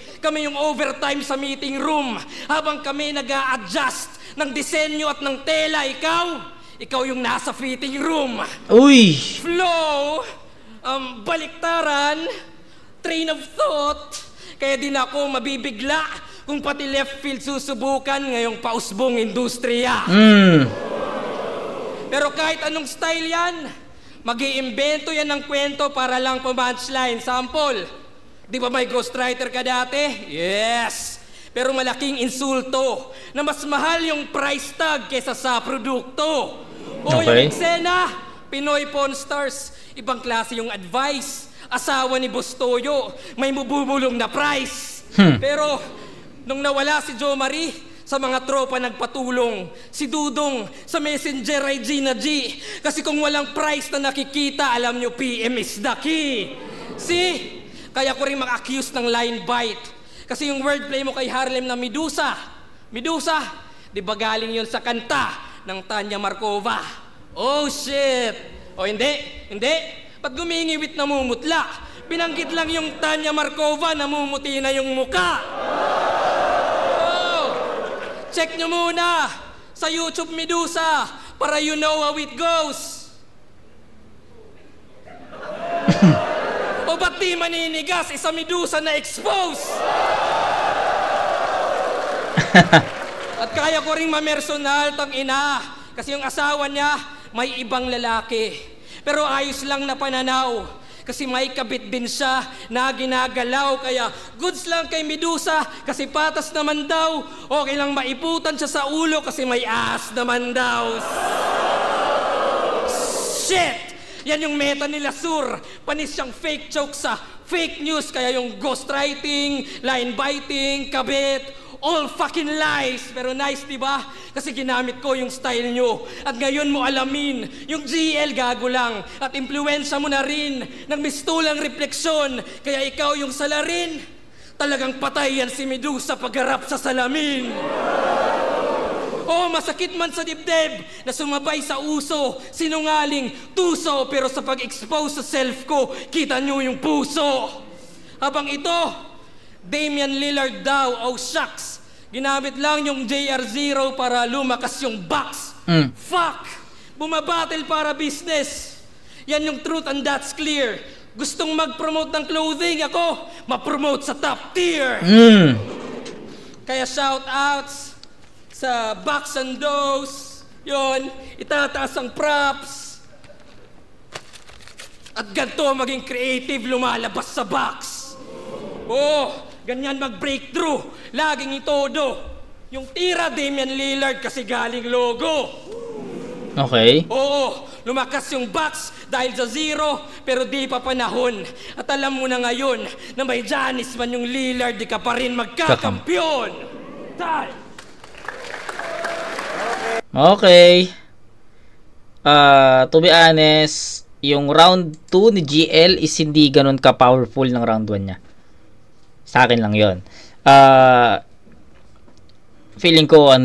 yung overtime sa meeting room, habang kami nag-a-adjust ng disenyo at ng tela. Ikaw yung nasa fitting room. Uy! Flow, baliktaran, train of thought. Kaya din ako mabibigla kung pati left field susubukan ngayong pausbong industriya. Pero kahit anong style yan, mag-iimbento yan ng kwento para lang pumunchline. Sample, di ba may ghostwriter ka dati? Yes! Pero malaking insulto na mas mahal yung price tag kesa sa produkto. O yung eksena, Pinoy Pawn Stars, ibang klase yung advice. Asawa ni Boss Toyo, may mabubulong na price. Pero nung nawala si Jo Marie, sa mga tropa nagpatulong. Si Dudong sa Messenger ay Gina G. Kasi kung walang price na nakikita, alam nyo, PM is the key. See? Kaya ko rin mag-accuse ng line bite. Kasi yung wordplay mo kay Harlem na Medusa. Medusa, di ba galing yun sa kanta ng Tanya Markova? Oh shit! O hindi? Ba't gumingiwit na mumutla? Binanggit lang yung Tanya Markova, namumuti na yung muka. Check nyo muna sa YouTube Medusa para you know how it goes. O ba't di maninigas? Isa Medusa na expose. At kaya ko ring mamersonal, tang ina. Kasi yung asawa niya may ibang lalaki. Pero ayos lang na pananaw. Kasi may kabit din siya na ginagalaw. Kaya goods lang kay Medusa kasi patas naman daw. Okay lang maiputan siya sa ulo kasi may ass naman daw. Shit! Yan yung meta nila, Sur. Panis siyang fake joke sa fake news. Kaya yung ghostwriting, line biting, kabit, all fucking lies. Pero nice, di ba? Kasi ginamit ko yung style nyo. At ngayon mo alamin, yung GL gago lang. At impluensya mo na rin ng mistulang refleksyon. Kaya ikaw yung salarin. Talagang patay yan si Medusa pagharap sa salamin. Oh, masakit man sa dibdib na sumabay sa uso, sinungaling, tuso, pero sa pag-expose sa self ko, kita nyo yung puso. Habang ito, Damian Lillard daw, oh shucks, ginamit lang yung JR0 para lumakas yung box. Fuck! Bumabattle para business. Yan yung truth and that's clear. Gustong mag-promote ng clothing, ako, ma-promote sa top tier. Kaya shout-outs sa Box and Dose, yun, itataas ang props. At ganito maging creative lumalabas sa box. Oh, ganyan mag-breakthrough, laging itodo. Yung tira Damian Lillard kasi galing logo. Okay. Oo, lumakas yung box dahil sa zero, pero di pa panahon. At alam mo na ngayon na may Giannis man yung Lillard, di ka pa rin magkakampyon. Time! Okay. To be honest, yung round 2 ni GL is hindi ganun ka-powerful ng round 1 niya. Sa akin lang yon. Feeling ko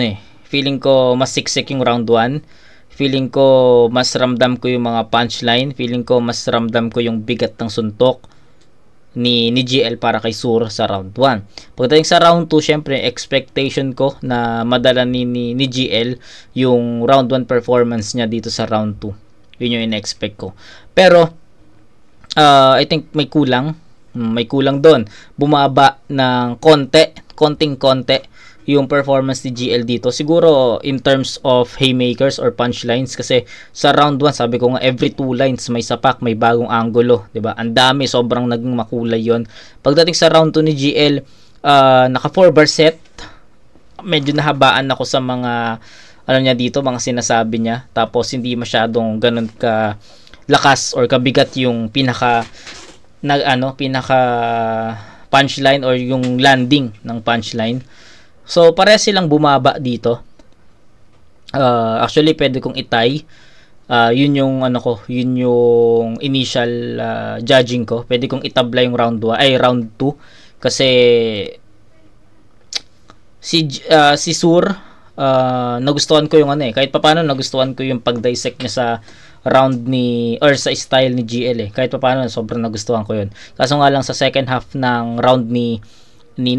mas siksik yung round 1. Feeling ko mas ramdam ko yung mga punchline. Feeling ko mas ramdam ko yung bigat ng suntok ni GL para kay Sur sa round 1. Pagdating sa round 2, syempre expectation ko na madala ni GL yung round 1 performance niya dito sa round 2. Yun yung in-expect ko. Pero I think may kulang doon. Bumaba ng konting yung performance ni GL dito. Siguro in terms of haymakers or punchlines, kasi sa round 1 sabi ko nga every 2 lines may sapak, may bagong angulo, 'di ba? Ang dami, sobrang naging makulay 'yon. Pagdating sa round 2 ni GL, naka 4 bar set. Medyo nahabaan ako sa mga niya dito, mga sinasabi niya. Tapos hindi masyadong ganun ka lakas or kabigat yung pinaka punchline or yung landing ng punchline. So, pare silang bumaba dito. Actually, pwede kong itay. Yun yung yun yung initial judging ko. Pwede kong itabla yung round 2 kasi si Sur, nagustuhan ko yung kahit papaano nagustuhan ko yung pag-dissect niya sa round sa style ni GL Kahit papaano sobrang nagustuhan ko yun. Kaso nga lang sa second half ng round ni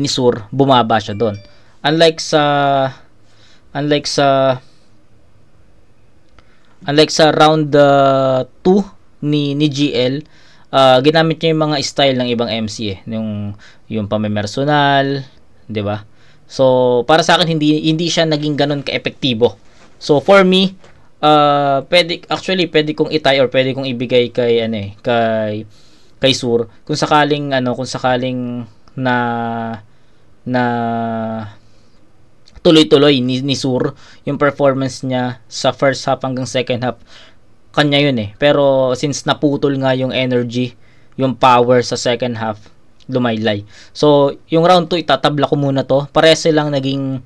Sur, bumaba siya doon. Unlike sa round 2 ni GL, ginamit niya yung mga style ng ibang MC yung pamimersonal, 'di ba? So para sa akin hindi siya naging ganun ka-epektibo. So for me, pwede kong itay or pwede kong ibigay kay Sur kung sakaling na tuloy-tuloy ni Sur yung performance niya sa first half hanggang second half, kanya yun pero since naputol nga yung energy, yung power sa second half, lumaylay. So yung round 2 itatabla ko muna to. Parehas silang naging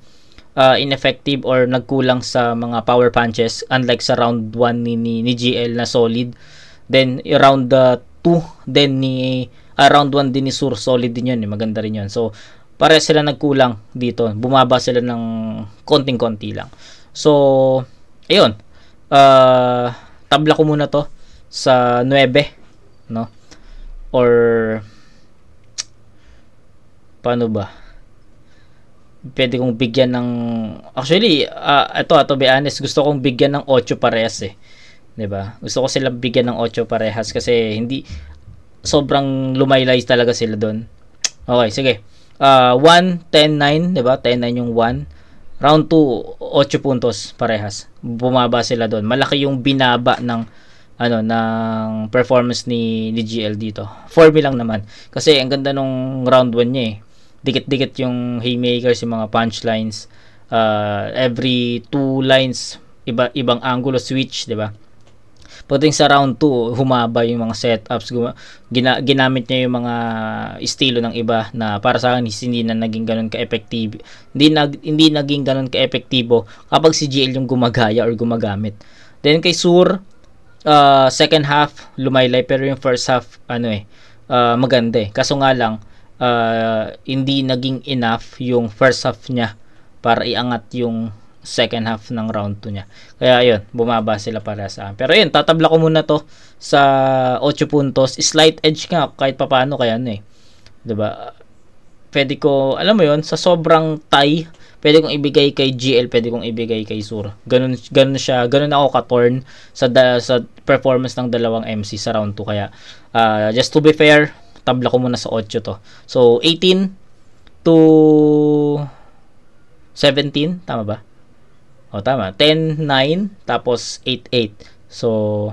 ineffective or nagkulang sa mga power punches, unlike sa round 1 ni GL na solid. Then round 2 then round 1 din ni Sur, solid din yun, maganda rin yun. So parehas sila nagkulang dito, bumaba sila ng konting-konti lang. So ayun, tabla ko muna to sa 9, no? Or paano ba? Pwede kong bigyan ng, actually to be honest, gusto kong bigyan ng 8 parehas 'di ba? Gusto ko sila bigyan ng 8 parehas kasi hindi sobrang lumaylay talaga sila doon. Okay, sige. 1, 10, 9, 'di ba? 10, 9 yung 1. Round 2, 8 puntos parehas. Bumaba sila doon. Malaki yung binaba ng ng performance ni GL dito. 4 lang naman. Kasi ang ganda nung round 1 niya eh. Dikit-dikit yung haymakers, yung mga punchlines. Every 2 lines, ibang angulo switch, 'di ba? Pagdating sa round 2, humaba yung mga setups, ginamit niya yung mga estilo ng iba na para sa akin hindi na naging ganun ka-effective. Hindi naging ganun ka-epektibo kapag si GL yung gumagaya or gumagamit. Then kay Sur, second half lumaylay, pero yung first half maganda eh. Kaso nga lang hindi naging enough yung first half niya para iangat yung second half ng round 2 niya. Kaya ayun, bumaba sila para sa akin. Pero ayun, tatabla ko muna to sa 8 puntos. Slight edge nga kahit papaano, kaya 'di ba? Pwede ko, alam mo 'yon, sa sobrang tie, pwede kong ibigay kay GL, pwede kong ibigay kay Sur. Ganun ako ka-torn sa performance ng dalawang MC sa round 2. Kaya just to be fair, tabla ko muna sa 8 to. So 18 to 17, tama ba? Tama. 10-9, tapos 8-8. So,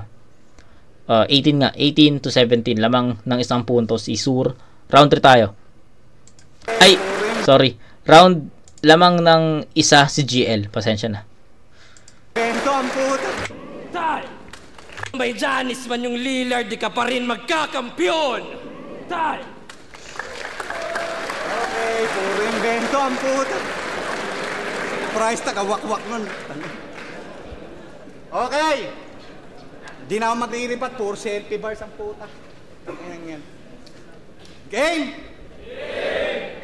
18 nga. 18 to 17. Lamang ng isang punto si Sur. Round 3 tayo. Ay, sorry. Lamang ng isa si GL. Pasensya na. Bento ang puta. Tay! May Giannis man yung Lillard, di ka pa rin magkakampyon! Tay! Okay, puro invento ang puta. Price tag, awak-wak nun. Okay. Di na ako maglilipat, puro selfie bars ang puta. Yan. Game!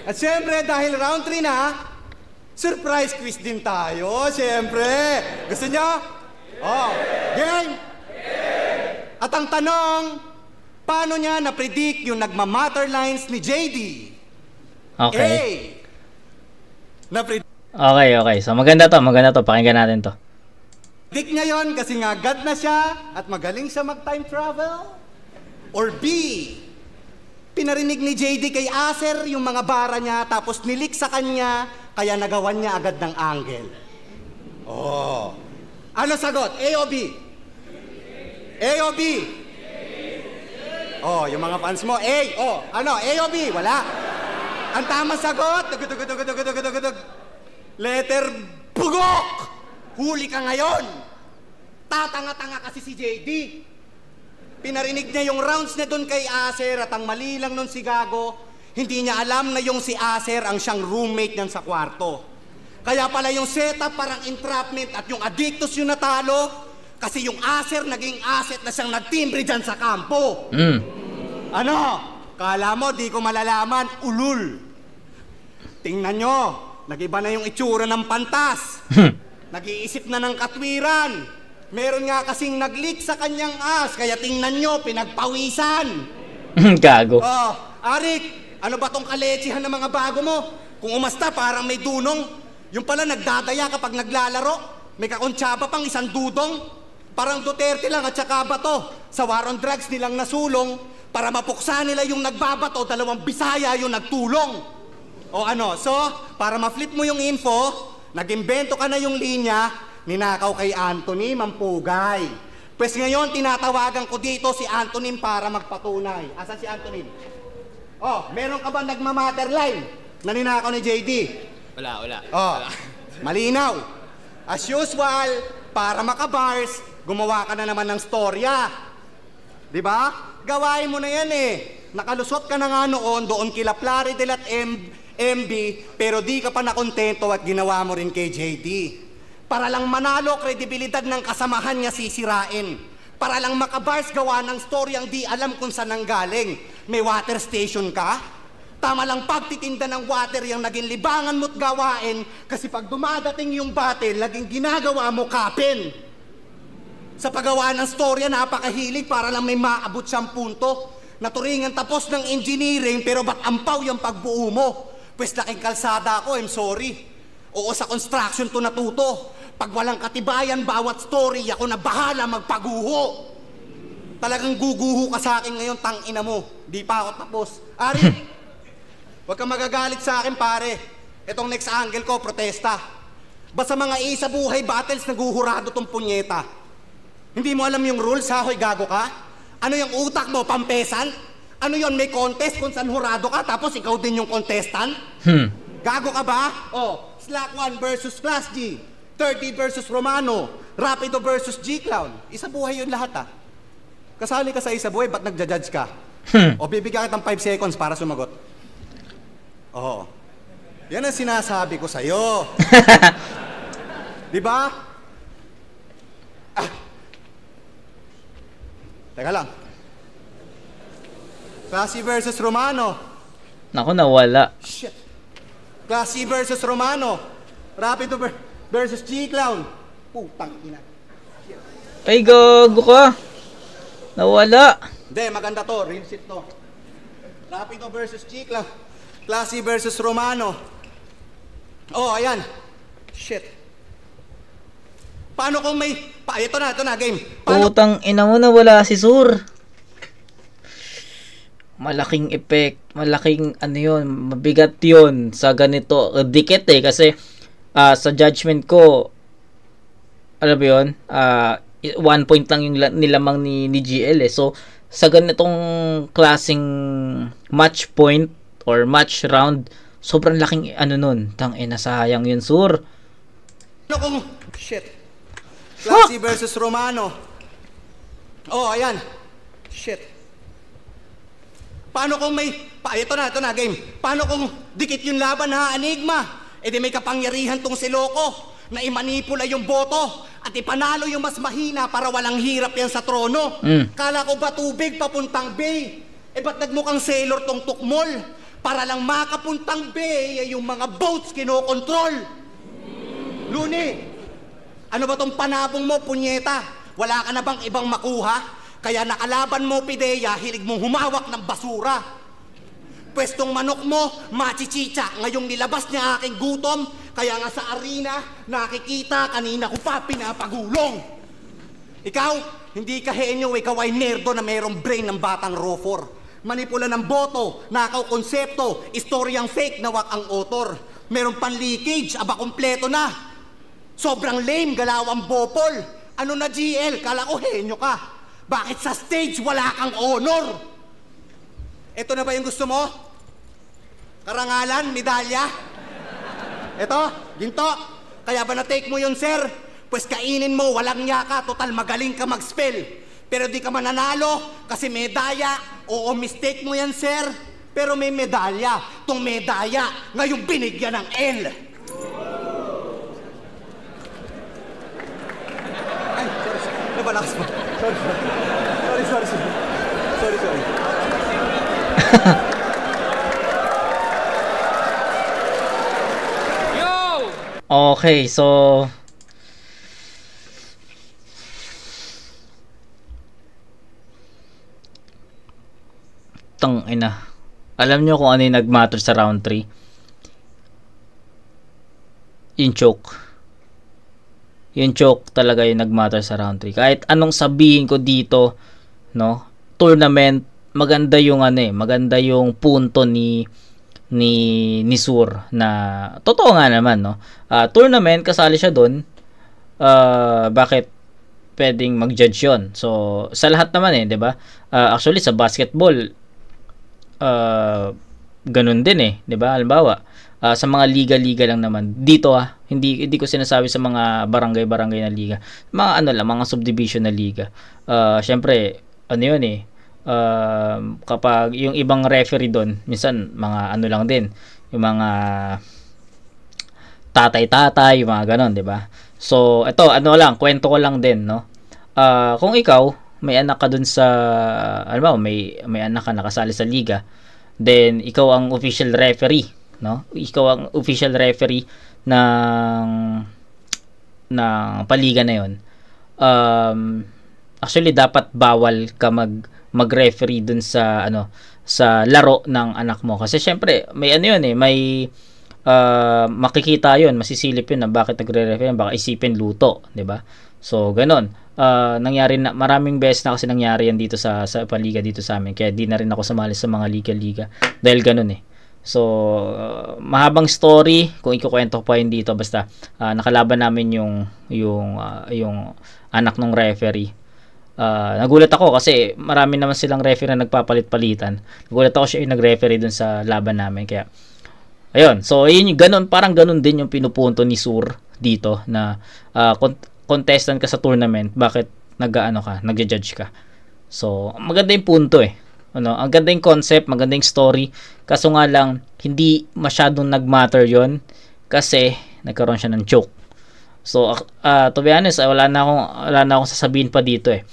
At siyempre, dahil round 3 na, surprise quiz din tayo, siyempre. Gusto nyo? Game! At ang tanong, paano niya na-predict yung nagmamatter lines ni JD? Okay. Na-predict Okay. So maganda to. Pakinggan natin to. niya yon kasi nga God na siya at magaling siya mag-time travel? Or B, pinarinig ni JD kay Acer yung mga bara niya tapos nilik sa kanya kaya nagawan niya agad ng angle? Ano sagot? A o B? A o B? Yung mga fans mo, A. A o B? Wala. Ang tamang sagot, letter bugok! Huli ka ngayon! Tatanga-tanga kasi si JD. Pinarinig niya yung rounds niya doon kay Acer at ang mali lang nun si Gago, hindi niya alam na yung si Acer ang siyang roommate niyan sa kwarto. Kaya pala yung setup parang entrapment at yung Addictus yung natalo kasi yung Acer naging asset na siyang nagtimbre dyan sa kampo. Ano? Kala mo di ko malalaman? Ulul. Tingnan nyo. Nag-iba na yung itsura ng pantas. Nag-iisip na ng katwiran. Meron nga kasing nag-leak sa kanyang as, kaya tingnan nyo, pinagpawisan. Gago. Arik, ano ba tong kaletsihan ng mga bago mo? Kung umasta, parang may dunong. Yung pala nagdadaya kapag naglalaro. May kakontsaba pang isang dudong. Parang Duterte lang at saka bato. Sa war on drugs nilang nasulong. Para mapuksa nila yung nagbabato, 2 Bisaya yung nagtulong. So, para ma-flip mo yung info, nag-imbento ka na yung linya, ninakaw kay Anthony Mampugay. Pues ngayon, tinatawagan ko dito si Anthony para magpatunay. Asan si Anthony? Meron ka ba nagmamatter line na ninakaw ni JD? Wala. Malinaw. As usual, para makabars, gumawa ka na naman ng storya. Diba? Gawain mo na yan eh. Nakalusot ka na nga doon kila Plaridel at MB, pero di ka pa nakontento at ginawa mo rin kay JD. Para lang manalo, kredibilidad ng kasamahan niya sisirain. Para lang makabars, gawa ng story ang di alam kung saan nanggaling. May water station ka? Tama lang pagtitinda ng water yung naging libangan mo't gawain kasi pag dumadating yung battle, laging ginagawa mo kapin. Sa paggawa ng storya, napakahilig para lang may maabot siyang punto. Naturingan tapos ng engineering pero ba't ampaw yung pagbuo mo? Pues laking kalsada ako, I'm sorry. Oo, sa construction to natuto. Pag walang katibayan bawat story, ako na bahala magpaguho. Talagang guguho ka sa akin ngayon, tangina mo. Di pa ako tapos. Ari, huwag kang magagalit sa akin pare. Itong next angle ko, protesta. Basta mga isa buhay battles naguhurado tong punyeta. Hindi mo alam yung rules ha, hoy gago ka? Ano yung utak mo, pampesan? Ano yon, may contest kung saan hurado ka tapos ikaw din yung contestant? Gago ka ba? Oh, Slack 1 versus Class G, 30 versus Romano, Rapido versus G-Clown. Isa buhay yun lahat ha. Kasali ka sa isa buhay, ba't nagja-judge ka? O bibigyan kita ng 5 seconds para sumagot. Oo. Yan ang sinasabi ko sa'yo. Diba? Teka lang. Classy versus Romano. Naku, nawala. Shit. Classy versus Romano. Rapido versus G-Clown. Putang ina. Ay, gago ka. Nawala. Hindi, maganda to. Real shit to. Rapido versus G-Clown. Classy versus Romano. Oh, ayan. Shit. Paano kung may... ito na, game. Putang ina mo, nawala si Sur. Malaking effect, malaking ano yun, mabigat yun sa ganito, dikit kasi sa judgment ko, alam mo yun, 1 point lang yung nilamang ni GL so sa ganitong klaseng match point or match round, sobrang laking ano nun, tangina, sayang yun, Sur. Ano kung, shit, Classy versus Romano. Oh, ayan, shit. Paano kung may... ito na, game. Paano kung dikit yung laban ha, Enigma? E di may kapangyarihan tong si Loco na imanipula yung boto at ipanalo yung mas mahina para walang hirap yan sa trono. Kala ko ba tubig papuntang bay? E ba't nagmukhang sailor tong tukmol? Para lang makapuntang bay yung mga boats kinokontrol. Luni, ano ba tong panabong mo, punyeta? Wala ka na bang ibang makuha? Kaya nakalaban mo, Pidea, hilig mong humawak ng basura. Pwestong manok mo, machichicha, ngayong nilabas niya aking gutom, kaya nga sa arena, nakikita, kanina ko pa pinapagulong. Ikaw, hindi ka henyo, ikaw ay nerdo na mayroong brain ng batang rofor. Manipula ng boto, nakaw konsepto, istoryang fake na wak ang author. Merong pan-leakage, aba kompleto na. Sobrang lame, galawang bopol. Ano na GL, kala ko henyo ka. Bakit sa stage wala kang honor? Ito na ba yung gusto mo? Karangalan, medalya? Ito, ginto. Kaya ba na-take mo yun, sir? Pues kainin mo, walang niya ka, total magaling ka mag-spell. Pero di ka mananalo kasi medalya. Oo, mistake mo yan, sir. Pero may medalya. Tong medalya, ngayon binigyan ng L. Ay, sorry. Nabalakas mo. Sorry. Yo! Okay, so tang ina. Alam nyo kung ano yung nag-matter sa round 3? Yung choke. Yung choke talaga yung nag-matter sa round 3. Kahit anong sabihin ko dito, no? Tournament, maganda yung maganda yung punto ni Sur na totoo nga naman, no? Tournament, kasali siya doon. Bakit pwedeng mag-judge yun? So, sa lahat naman 'di ba? Actually sa basketball ganun din 'di ba? Halimbawa, sa mga liga-liga lang naman. Dito hindi ko sinasabi sa mga barangay na liga. Mga mga subdivision na liga. Syempre, yun kapag yung ibang referee doon, minsan mga lang din, yung mga tatay, yung mga ganon, 'di ba? So, ito kwento ko lang din, no? Kung ikaw may anak ka dun sa may anak ka nakasali sa liga, then ikaw ang official referee, no? Ikaw ang official referee ng paliga na 'yon. Actually dapat bawal ka mag-referee dun sa sa laro ng anak mo kasi syempre may may makikita 'yon, masisilip 'yun na bakit nagre-referee, baka isipin luto, 'di ba? So ganon. Nangyari na maraming beses na kasi nangyari yan dito sa paliga dito sa amin, kaya di na rin ako sumali sa mga liga-liga dahil ganon So, mahabang story kung ikukwento ko pa yun dito, basta nakalaban namin yung anak ng referee. Nagulat ako kasi marami naman silang referee na nagpapalit-palitan. Nagulat ako siya yung nag-referee dun sa laban namin. Kaya, ayun. So, yun, parang ganun din yung pinupunto ni Sur dito na contestant ka sa tournament, bakit nagja-judge ka. So, maganda yung punto eh. Ang ganda yung concept, maganda yung story. Kaso nga lang, hindi masyadong nag-matter yon kasi nagkaroon siya ng choke. So, to be honest, wala na akong sasabihin pa dito eh.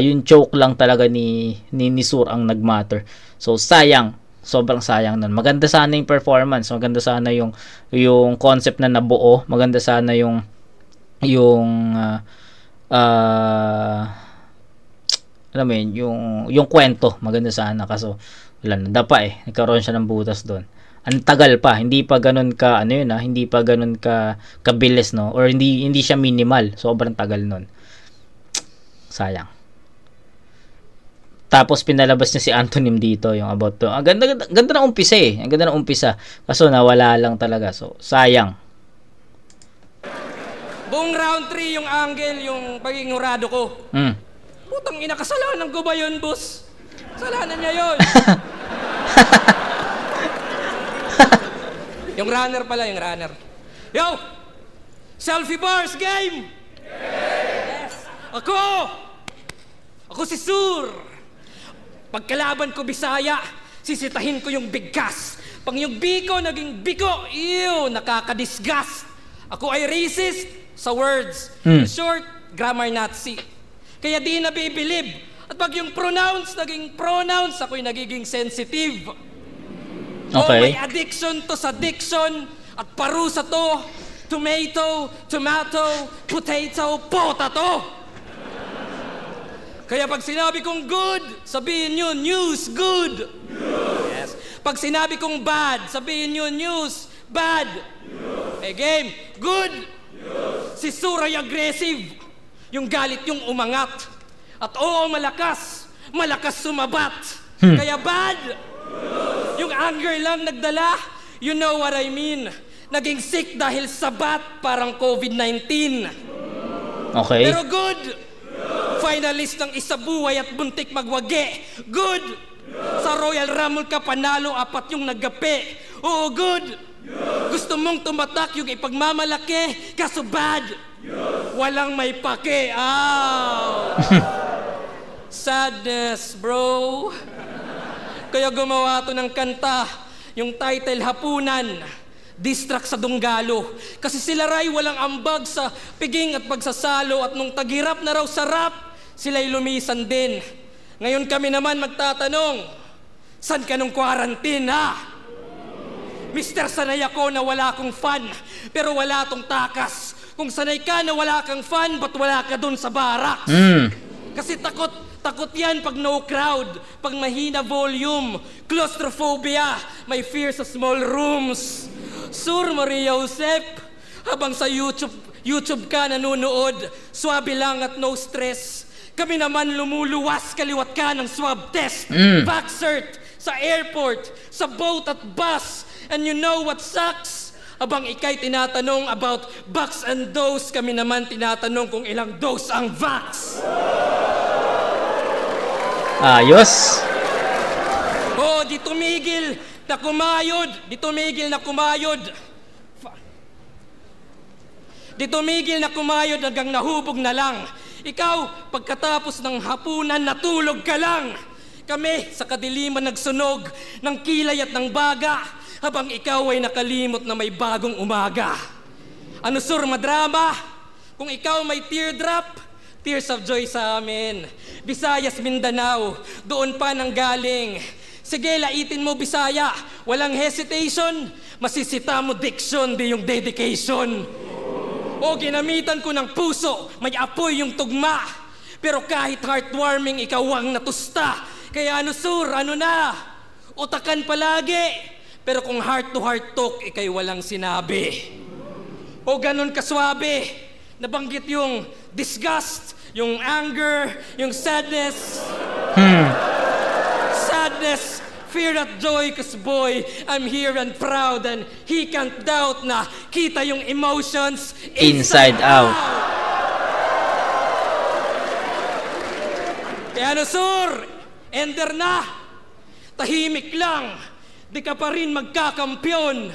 Yung choke lang talaga ni Sur ang nag-matter. So, sayang. Sobrang sayang nun. Maganda sana yung performance. Maganda sana yung concept na nabuo. Maganda sana yung alam mo yun, yung kwento, maganda sana, kaso wala na, dapa nagkaroon siya ng butas doon. Ang tagal pa, hindi pa ganun ka, hindi pa ganun ka kabilis, no? Or hindi siya minimal, sobrang tagal nun. Sayang. Tapos pinalabas niya si Antonym dito, yung about to. Ang ganda ng umpisa Ang ganda ng umpisa. Kaso nawala lang talaga, so sayang. Buong round 3 yung angle, yung pagiging hurado ko. Putang ina, kasalanan ko ba yun, boss? Kasalanan niya yun. Yung runner pala, yung runner. Yo! Selfie bars game! Yes! Ako si Sur! Pagkalaban ko Bisaya, sisitahin ko yung bigkas. Pag yung biko naging biko, ew, nakakadisgust. Ako ay racist sa words. In short, grammar Nazi. Kaya di nabibilib. At pag yung pronounce naging pronouns, ako'y nagiging sensitive. Okay. May addiction to sa diction at parusa to. Tomato, potato, potato. Kaya pag sinabi kong good, sabihin nyo news, good. Yes. Pag sinabi kong bad, sabihin nyo news, bad. Game, good. Si Sur ay aggressive. Yung galit yung umangat. At malakas sumabat. Kaya bad. Yung anger lang nagdala. You know what I mean. Naging sick dahil sa bat, parang COVID-19. Okay. Pero good. Finalist ng isabuhay at buntik magwagi. Good. Sa Royal Rumble ka panalo, 4 yung naggape. Oo, good. Gusto mong tumatak yung ipagmamalaki, kaso bad. Walang may pake. Sadness, bro. Kaya gumawa to ng kanta, yung title Hapunan, Distract sa Dunggalo. Kasi sila ray walang ambag sa piging at pagsasalo, at nung tagirap na raw sa rap, sila'y lumisan din. Ngayon kami naman magtatanong, san ka nung quarantine, ha? Mister, sanay ako na wala akong fan, pero wala tong takas. Kung sanay ka na wala kang fan, ba't wala ka dun sa barracks? Kasi takot yan pag no crowd, pag mahina volume, claustrophobia, may fear sa small rooms. Sur Maria Josep, habang sa YouTube ka nanonood, swabe lang at no stress. Kami naman lumuluwas, kaliwat ka ng swab test. Vaxcert sa airport, sa boat at bus. And you know what sucks? Habang ikay tinatanong about bucks and dose, kami naman tinatanong kung ilang dose ang vax. Ayos. Di tumigil na kumayod. Di tumigil na kumayod hanggang nahubog na lang. Ikaw, pagkatapos ng hapunan, natulog ka lang. Kami, sa kadiliman nagsunog ng kilay at ng baga, habang ikaw ay nakalimot na may bagong umaga. Ano, Sur, madrama? Kung ikaw may teardrop, tears of joy sa amin. Visayas, Mindanao, doon pa nang galing. Sige, laitin mo Bisaya, walang hesitation. Masisita mo diction, di yung dedication. Ginamitan ko ng puso, may apoy yung tugma. Pero kahit heartwarming, ikaw ang natusta. Kaya ano, Sur, ano na? Utakan palagi. Pero kung heart-to-heart talk, ikay walang sinabi. Ganun kaswabe. Nabanggit yung disgust, yung anger, yung sadness. Sadness, fear at joy, cause boy, I'm here and proud, and he can't doubt na kita yung emotions Inside out. Kaya ano, Sur, ender na, tahimik lang, di ka pa rin magkakampyon.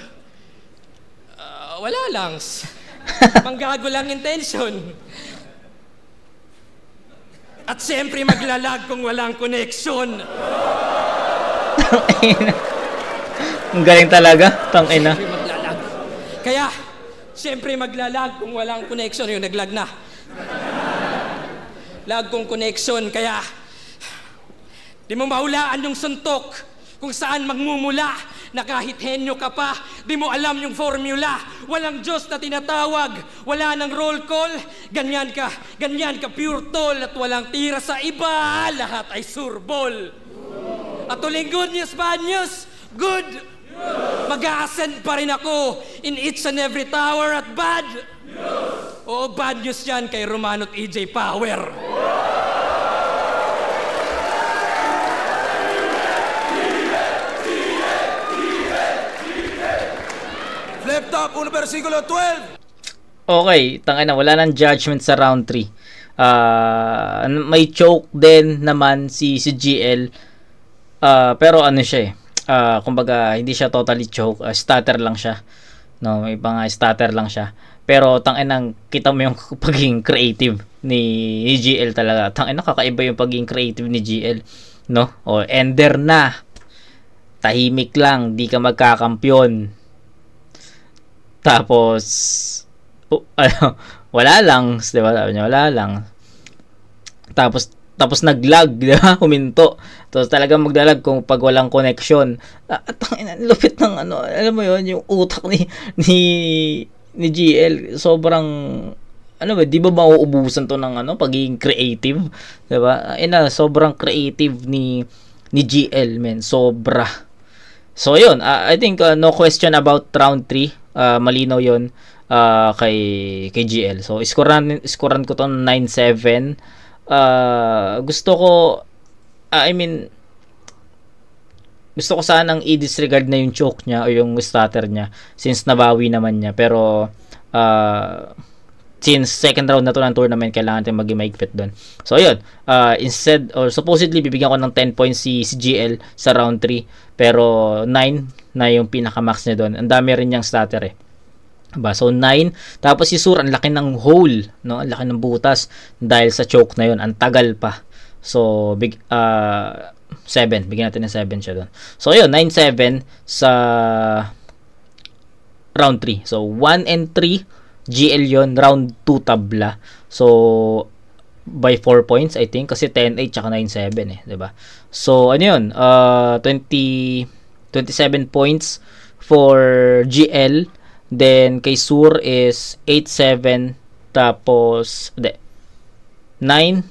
Wala lang, manggago lang intention. At siyempre maglalag kung walang connection. Ang galing talaga, tangina. Siyempre maglalag. Kaya, siyempre maglalag kung walang connection. Yung naglag na. Lag kong connection, kaya di mo mahulaan yung suntok kung saan magmumula na kahit henyo ka pa, di mo alam yung formula. Walang Diyos na tinatawag, wala nang roll call. Ganyan ka pure tol at walang tira sa iba. Lahat ay surbol. At uling good news, bad news, good. Mag-a-ascend pa rin ako in each and every tower at bad. Oo, bad news yan kay Romano at EJ Power. Flip top, 1 versikulo 12. Okay, tangina, wala nang judgment sa round 3. May choke din naman si GL. Pero ano siya kumbaga hindi siya totally choke, stutter lang siya. No, may mga stutter lang siya. Pero tangina, kita mo yung pagiging creative ni GL talaga. Tangina, kakaiba yung pagiging creative ni GL, no? O ender na. Tahimik lang, di ka magkakampyon. Tapos wala lang, 'di ba? Sabi niya, wala lang. Tapos naglag, 'di ba? Huminto. Tapos talagang magdalag kung pag walang connection. At ang lupit ng ano, alam mo 'yon, yung utak ni GL, sobrang ano ba, di ba mauubusan to ng ano, pagiging creative, 'di ba? Sobrang creative ni GL, men, sobra. So 'yun, I think no question about round 3. Malinaw 'yon kay GL. So scorean ko to 9-7. Gusto ko gusto ko sanang i-disregard na yung choke niya o yung stutter niya since nabawi naman niya, pero since second round na to ng tournament, kailangan natin maging maigpit doon. So ayun, instead or supposedly bibigyan ko ng 10 points si GL sa round 3, pero 9 na yung pinaka-max niya doon. Ang dami rin niyang stutter Diba? So 9, tapos si Sur, ang laki ng hole, no? Ang laki ng butas dahil sa choke na yun, ang tagal pa. So 7, bigyan natin ng 7 siya doon. So ayun, 9-7 sa round 3. So 1 and 3 GL yon, round 2 tabla. So by 4 points I think, kasi 10-8 tsaka 9-7 diba? So ano yun, 27 points for GL. Then kay Sur is 8-7, tapos 9-8,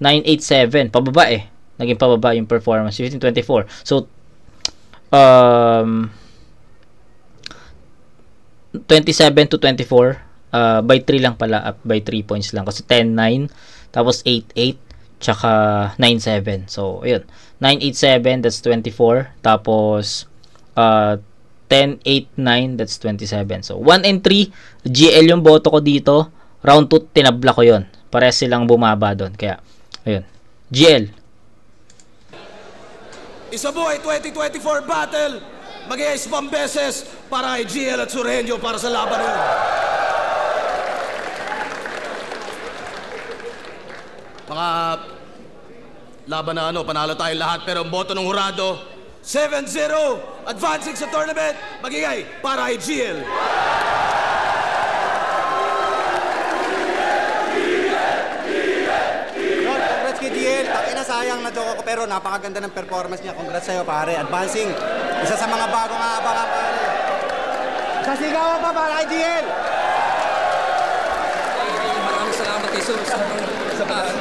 9-8-7, pababa naging pababa yung performance, 15-24. So 27-24, by 3 lang pala, up by 3 points lang, kasi 10-9, tapos 8-8 tsaka 9-7. So ayun, 9-8-7, that's 24, tapos 10-8-9, that's 27. So 1 and 3 GL yung boto ko dito. Round 2 tinabla ko yon, parehas silang bumaba doon, kaya ayun, GL. Isabuhay 2024 battle, mag-i-ace pang beses para kay GL at Sureño para sa laban na yun. Mga laban na panalo tayo lahat, pero ang boto ng hurado 7-0, advancing sa tournament, magigay para kay GL. Congrats kay GL. Takina, sayang na joke ko, pero napakaganda ng performance niya. Congrats sa'yo, pare. Advancing. Isa sa mga bagong aabangan, pare. Sasigawan pa para kay GL. Maraming salamat kay Sur.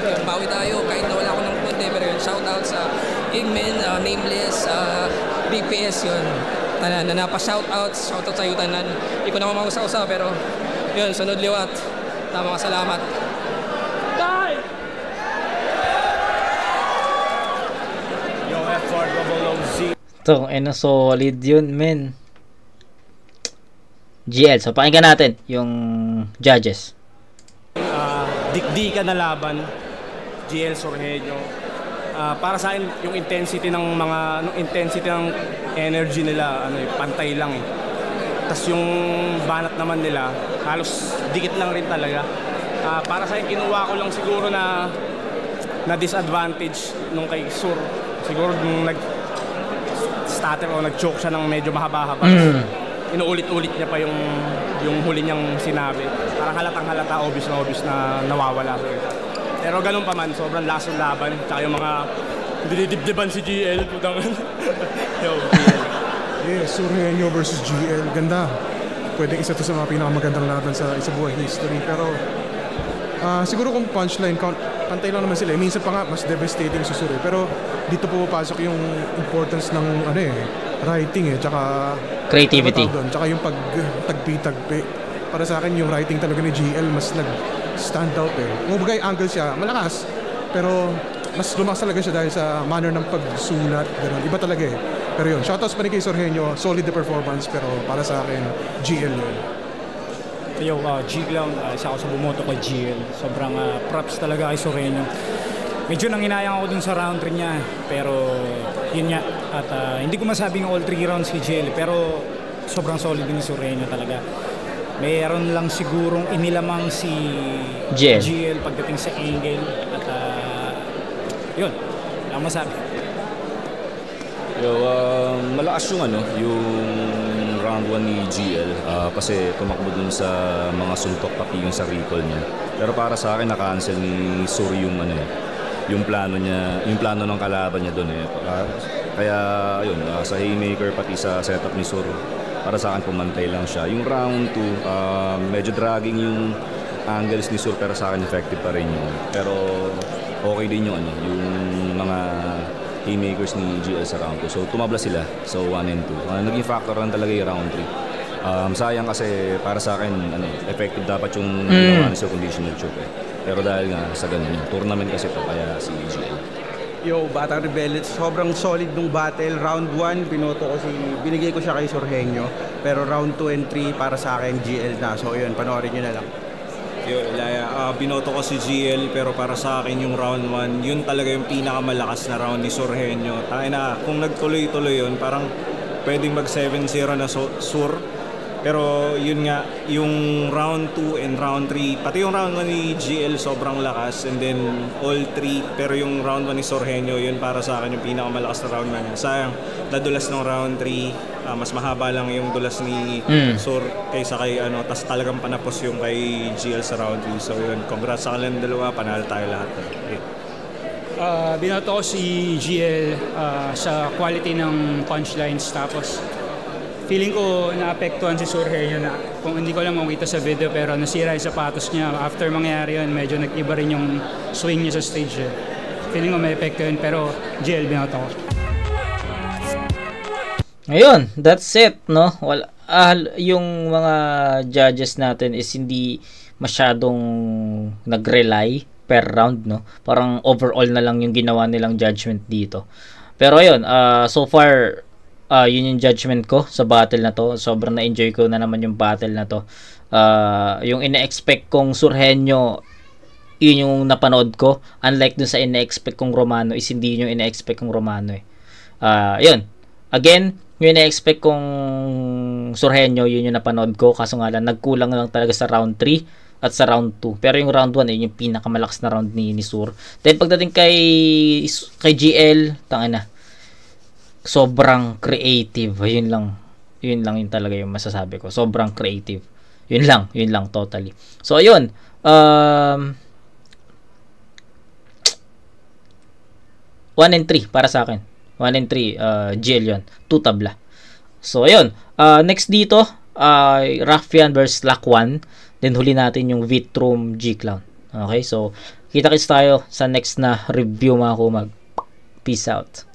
Bawi tayo kahit na wala ko ng punte, pero yun, shoutout sa Igmen, Nameless, BPS yun. Na napa-shoutout sa iyo tanan. Hindi ko na mamausa-usa, pero yun, sunod liwat. Tama, salamat. Yo, So, solid yun, men. GL. So, pakinggan natin yung judges. Dikdikan na laban, GL Sorhenyo. Para sa akin, yung intensity ng energy nila, pantay lang eh. Tapos yung banat naman nila, halos dikit lang rin talaga. Para sa akin, kinuha ko lang siguro na disadvantage nung kay Sur. Siguro nung nag-stutter o nag-choke siya ng medyo mahaba-haba. Inuulit-ulit niya pa yung huli niyang sinabi. Parang halatang-halata, obvious na nawawala. Pero ganun pa man, sobrang lasong laban. Tsaka yung mga dinidibdiban si GL. Yo, GL. Yeah, Sorhenyo versus GL. Ganda. Pwede isa to sa mga pinakamagandang laban sa buhay history. Pero siguro kung punchline, pantay lang naman sila. Minsan pa nga, mas devastating si Sur. Pero dito pumapasok yung importance ng writing tsaka creativity. Tsaka yung pagtagpi-tagpi. Para sa akin, yung writing talaga ni GL mas nag-stand out Kumbaga yung angle siya, malakas. Pero mas lumakas talaga siya dahil sa manner ng pagsulat. Ganun. Iba talaga Pero yun, shoutouts pa rin kay Sorhenyo. Solid the performance. Pero para sa akin, GL yun. Yo, G-Clown, isa ako sa bumoto kay GL. Sobrang props talaga kay Sorhenyo. Medyo nanginayang ako dun sa round 3 niya. Pero yun nga. At hindi ko masabing all 3 rounds kay GL. Pero sobrang solid din ni Sorhenyo talaga. Mayroon lang sigurong inilamang si GL pagdating sa angle. At yun, lang masabi. Yo, malakas yung round 1 ni GL kasi tumakbo dun sa mga suntok pati yung sa recall niya. Pero para sa akin na-cancel ni Sur yung plano niya, yung plano ng kalaban niya doon kaya yun, sa haymaker pati sa setup ni Sur, para sa akin pumantay lang siya. Yung round 2, medyo dragging yung angles ni Sur, pero sa akin effective pa rin yun. Pero okay din yung mga haymakers ni GL sa round 2. So tumabla sila. So 1 and 2. Naging factor lang talaga yung round 3. Sayang kasi para sa akin effective dapat yung ginawa ni Sur conditional choke Pero dahil nga sa ganun yung tournament kasi ito, kaya si GL. Yo, Batang Rebellion, sobrang solid nung battle. Round 1, binigay ko siya kay Sorhenyo. Pero round 2 and 3 para sa akin GL na. So yun, panoorin nyo na lang. Yo, Laya, binoto ko si GL, pero para sa akin yung round 1, yun talaga yung pinakamalakas na round ni Sorhenyo. Kung nagtuloy-tuloy yun, parang pwedeng mag 7-0 na Sur. Pero yun nga, yung round 2 and round 3, pati yung round 1 ni GL sobrang lakas, and then all 3, pero yung round 1 ni Sorhenyo, yun para sa akin yung pinakamalakas na round na niya. Sayang, nadulas ng round 3, mas mahaba lang yung dulas ni Sur kaysa kay tas talagang panapos yung kay GL sa round 3. So yun, congrats sa kanilang dalawa, panalo tayo lahat. Binoto ko si GL sa quality ng punchlines, tapos feeling ko naapektuhan si Sorhenyo na kung hindi ko lang makita sa video, pero nasira yung sapatos niya. After mangyari yun, medyo nag-iba rin yung swing niya sa stage. Feeling ko may epekto yun, pero GL binoto ko. Ayun, that's it, no? Yung mga judges natin is hindi masyadong nag-rely per round, no? Parang overall na lang yung ginawa nilang judgment dito. Pero ayun, so far yun yung judgment ko sa battle na to. Sobrang na-enjoy ko na naman yung battle na to. Yung ina-expect kong Sorhenyo, yun yung napanood ko. Unlike dun sa ina-expect kong Romano, is hindi yung ina-expect kong Romano yun. Again, yung ina-expect kong Sorhenyo, yun yung napanood ko. Kaso nga lang, nagkulang lang talaga sa round 3 at sa round 2. Pero yung round 1, yun yung pinakamalakas na round ni Sur. Then pagdating kay GL, tangina, sobrang creative. Yun lang yung talaga yung masasabi ko. Sobrang creative. Yun lang totally. So ayun, 1 and 3 para sa akin. 1 and 3 GL yun. 2 tabla. So ayun, next dito Ruffian versus Lakwan. Then huli natin yung Vitrum G-Clown. Okay, so kita-kits tayo sa next na review mga kumag. Peace out.